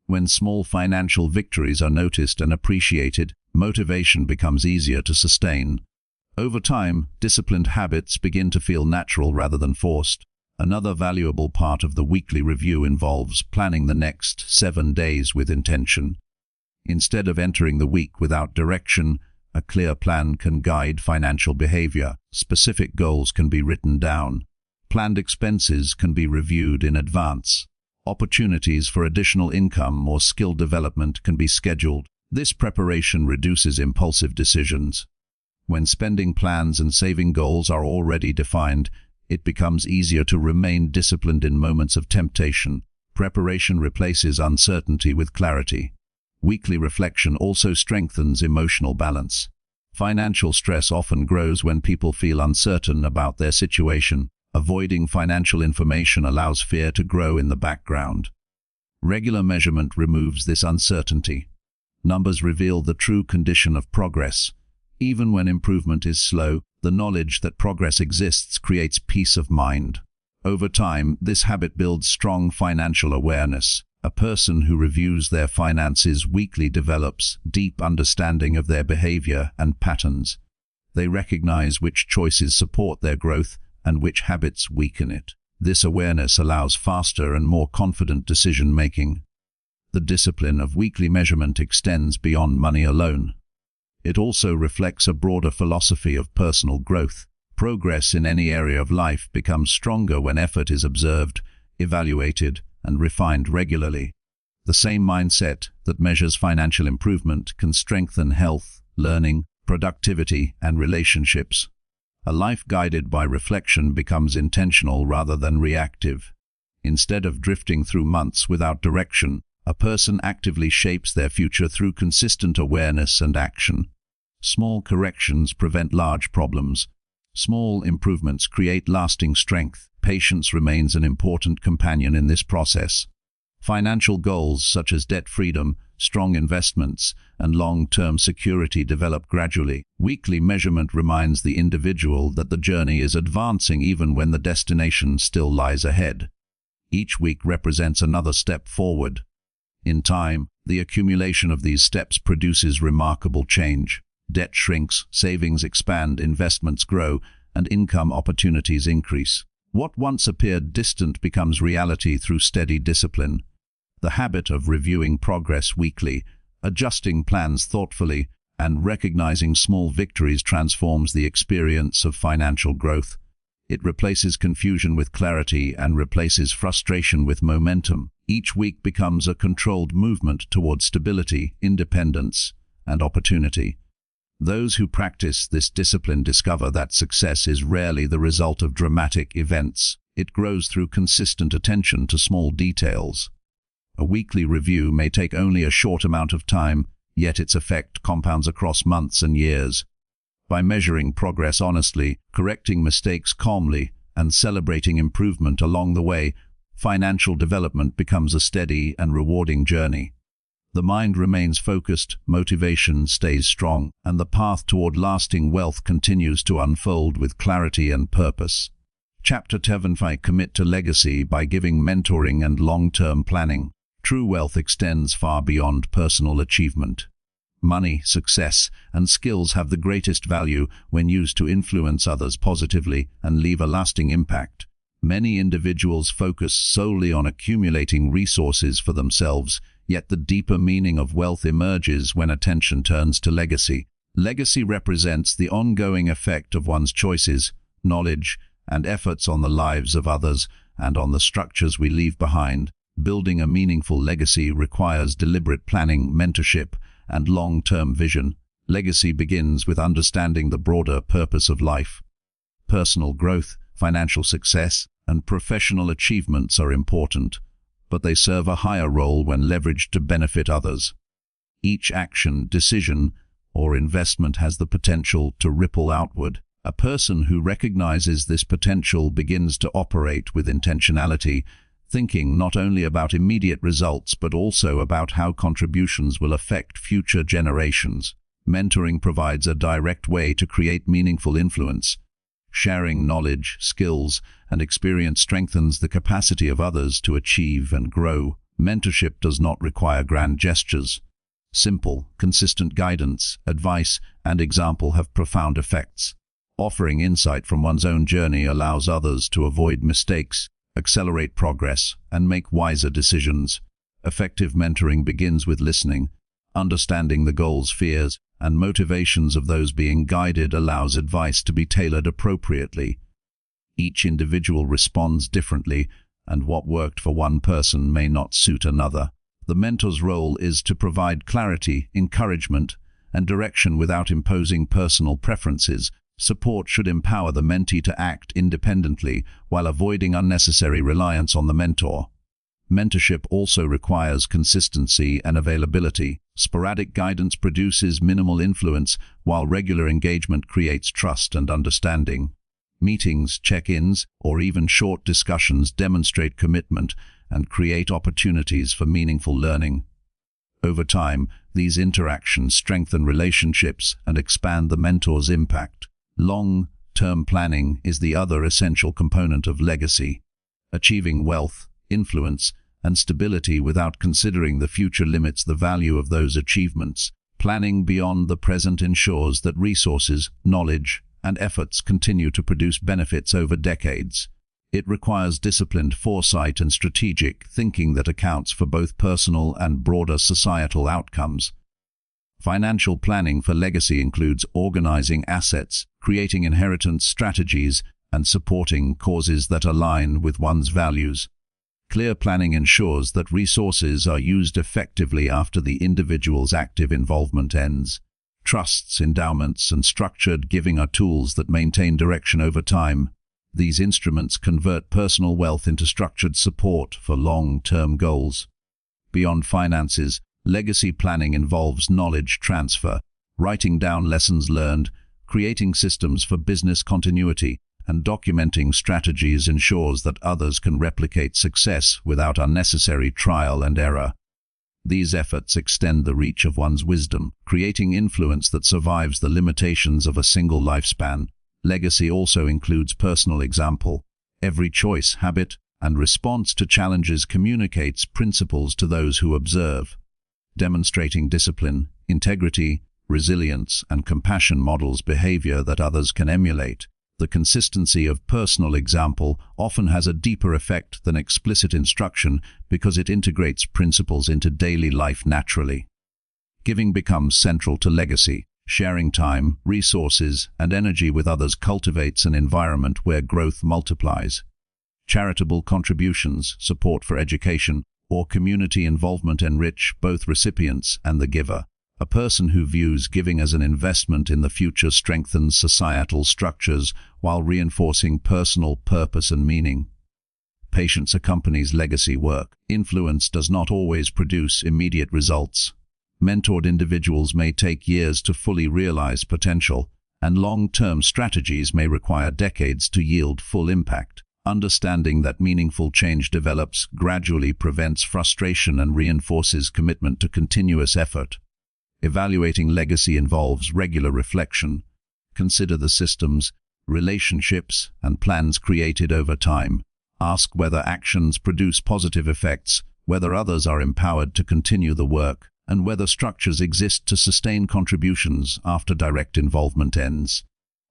When small financial victories are noticed and appreciated, motivation becomes easier to sustain. Over time, disciplined habits begin to feel natural rather than forced. Another valuable part of the weekly review involves planning the next 7 days with intention. Instead of entering the week without direction, a clear plan can guide financial behavior. Specific goals can be written down. Planned expenses can be reviewed in advance. Opportunities for additional income or skill development can be scheduled. This preparation reduces impulsive decisions. When spending plans and saving goals are already defined, it becomes easier to remain disciplined in moments of temptation. Preparation replaces uncertainty with clarity. Weekly reflection also strengthens emotional balance. Financial stress often grows when people feel uncertain about their situation. Avoiding financial information allows fear to grow in the background. Regular measurement removes this uncertainty. Numbers reveal the true condition of progress. Even when improvement is slow, the knowledge that progress exists creates peace of mind. Over time, this habit builds strong financial awareness. A person who reviews their finances weekly develops deep understanding of their behavior and patterns. They recognize which choices support their growth and which habits weaken it. This awareness allows faster and more confident decision-making. The discipline of weekly measurement extends beyond money alone. It also reflects a broader philosophy of personal growth. Progress in any area of life becomes stronger when effort is observed, evaluated, and refined regularly. The same mindset that measures financial improvement can strengthen health, learning, productivity, and relationships. A life guided by reflection becomes intentional rather than reactive. Instead of drifting through months without direction, a person actively shapes their future through consistent awareness and action. Small corrections prevent large problems. Small improvements create lasting strength. Patience remains an important companion in this process. Financial goals such as debt freedom, strong investments, and long-term security develop gradually. Weekly measurement reminds the individual that the journey is advancing even when the destination still lies ahead. Each week represents another step forward. In time, the accumulation of these steps produces remarkable change. Debt shrinks, savings expand, investments grow, and income opportunities increase. What once appeared distant becomes reality through steady discipline. The habit of reviewing progress weekly, adjusting plans thoughtfully, and recognizing small victories transforms the experience of financial growth. It replaces confusion with clarity and replaces frustration with momentum. Each week becomes a controlled movement toward stability, independence, and opportunity. Those who practice this discipline discover that success is rarely the result of dramatic events. It grows through consistent attention to small details. A weekly review may take only a short amount of time, yet its effect compounds across months and years. By measuring progress honestly, correcting mistakes calmly, and celebrating improvement along the way, financial development becomes a steady and rewarding journey. The mind remains focused, motivation stays strong, and the path toward lasting wealth continues to unfold with clarity and purpose. Chapter 7: Commit to legacy by giving mentoring and long-term planning. True wealth extends far beyond personal achievement. Money, success, and skills have the greatest value when used to influence others positively and leave a lasting impact. Many individuals focus solely on accumulating resources for themselves, yet the deeper meaning of wealth emerges when attention turns to legacy. Legacy represents the ongoing effect of one's choices, knowledge, and efforts on the lives of others and on the structures we leave behind. Building a meaningful legacy requires deliberate planning, mentorship, and long-term vision. Legacy begins with understanding the broader purpose of life. Personal growth, financial success, and professional achievements are important, but they serve a higher role when leveraged to benefit others. Each action, decision, or investment has the potential to ripple outward. A person who recognizes this potential begins to operate with intentionality, thinking not only about immediate results but also about how contributions will affect future generations. Mentoring provides a direct way to create meaningful influence. Sharing knowledge, skills, and experience strengthens the capacity of others to achieve and grow. Mentorship does not require grand gestures. Simple, consistent guidance, advice, and example have profound effects. Offering insight from one's own journey allows others to avoid mistakes, accelerate progress, and make wiser decisions. Effective mentoring begins with listening. Understanding the goals, fears, and motivations of those being guided allows advice to be tailored appropriately. Each individual responds differently, and what worked for one person may not suit another. The mentor's role is to provide clarity, encouragement, and direction without imposing personal preferences. Support should empower the mentee to act independently while avoiding unnecessary reliance on the mentor. Mentorship also requires consistency and availability. Sporadic guidance produces minimal influence, while regular engagement creates trust and understanding. Meetings, check-ins, or even short discussions demonstrate commitment and create opportunities for meaningful learning. Over time, these interactions strengthen relationships and expand the mentor's impact. Long-term planning is the other essential component of legacy. Achieving wealth, influence, and stability without considering the future limits the value of those achievements. Planning beyond the present ensures that resources, knowledge, and efforts continue to produce benefits over decades. It requires disciplined foresight and strategic thinking that accounts for both personal and broader societal outcomes. Financial planning for legacy includes organizing assets, creating inheritance strategies, and supporting causes that align with one's values. Clear planning ensures that resources are used effectively after the individual's active involvement ends. Trusts, endowments, and structured giving are tools that maintain direction over time. These instruments convert personal wealth into structured support for long-term goals. Beyond finances, legacy planning involves knowledge transfer, writing down lessons learned, creating systems for business continuity, and documenting strategies ensures that others can replicate success without unnecessary trial and error. These efforts extend the reach of one's wisdom, creating influence that survives the limitations of a single lifespan. Legacy also includes personal example. Every choice, habit, and response to challenges communicates principles to those who observe. Demonstrating discipline, integrity, resilience, and compassion models behavior that others can emulate. The consistency of personal example often has a deeper effect than explicit instruction because it integrates principles into daily life naturally. Giving becomes central to legacy. Sharing time, resources, and energy with others cultivates an environment where growth multiplies. Charitable contributions, support for education, or community involvement enrich both recipients and the giver. A person who views giving as an investment in the future strengthens societal structures while reinforcing personal purpose and meaning. Patience accompanies legacy work. Influence does not always produce immediate results. Mentored individuals may take years to fully realize potential, and long-term strategies may require decades to yield full impact. Understanding that meaningful change develops gradually prevents frustration and reinforces commitment to continuous effort. Evaluating legacy involves regular reflection. Consider the systems, relationships, and plans created over time. Ask whether actions produce positive effects, whether others are empowered to continue the work, and whether structures exist to sustain contributions after direct involvement ends.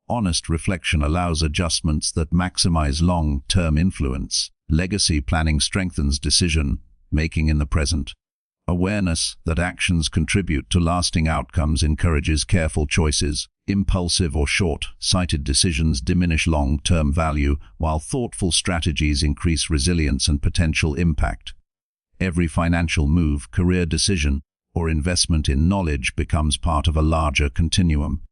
Honest reflection allows adjustments that maximize long-term influence. Legacy planning strengthens decision-making in the present. Awareness that actions contribute to lasting outcomes encourages careful choices. Impulsive or short-sighted decisions diminish long-term value, while thoughtful strategies increase resilience and potential impact. Every financial move, career decision, or investment in knowledge becomes part of a larger continuum.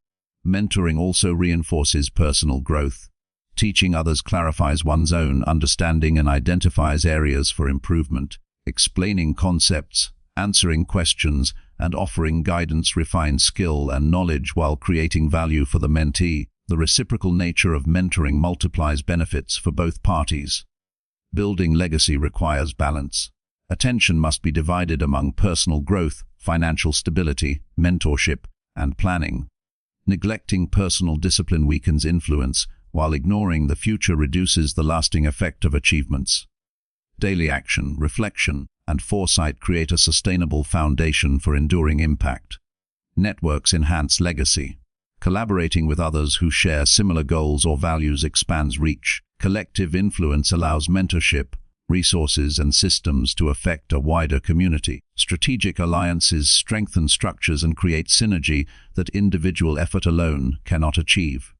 Mentoring also reinforces personal growth. Teaching others clarifies one's own understanding and identifies areas for improvement. Explaining concepts, answering questions, and offering guidance refines skill and knowledge while creating value for the mentee. The reciprocal nature of mentoring multiplies benefits for both parties. Building legacy requires balance. Attention must be divided among personal growth, financial stability, mentorship, and planning. Neglecting personal discipline weakens influence, while ignoring the future reduces the lasting effect of achievements. Daily action, reflection, and foresight create a sustainable foundation for enduring impact. Networks enhance legacy. Collaborating with others who share similar goals or values expands reach. Collective influence allows mentorship, resources, and systems to affect a wider community. Strategic alliances strengthen structures and create synergy that individual effort alone cannot achieve.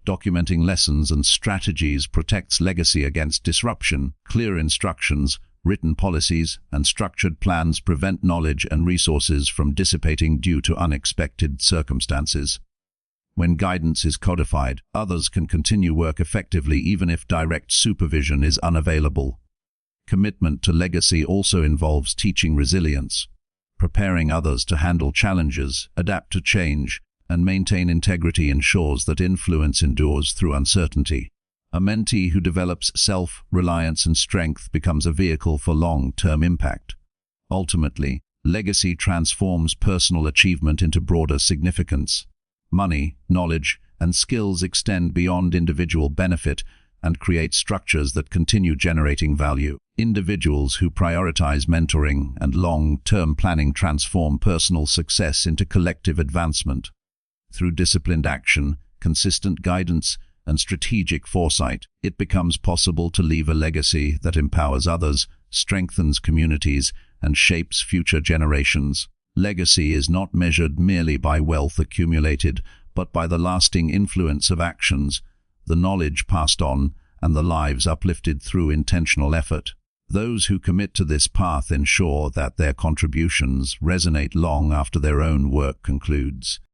Documenting lessons and strategies protects legacy against disruption. Clear instructions, written policies, and structured plans prevent knowledge and resources from dissipating due to unexpected circumstances. When guidance is codified, others can continue work effectively even if direct supervision is unavailable. Commitment to legacy also involves teaching resilience, preparing others to handle challenges, adapt to change, and maintain integrity ensures that influence endures through uncertainty. A mentee who develops self-reliance and strength becomes a vehicle for long-term impact. Ultimately, legacy transforms personal achievement into broader significance. Money, knowledge, and skills extend beyond individual benefit and create structures that continue generating value. Individuals who prioritize mentoring and long-term planning transform personal success into collective advancement. Through disciplined action, consistent guidance, and strategic foresight, it becomes possible to leave a legacy that empowers others, strengthens communities, and shapes future generations. Legacy is not measured merely by wealth accumulated, but by the lasting influence of actions, the knowledge passed on, and the lives uplifted through intentional effort. Those who commit to this path ensure that their contributions resonate long after their own work concludes.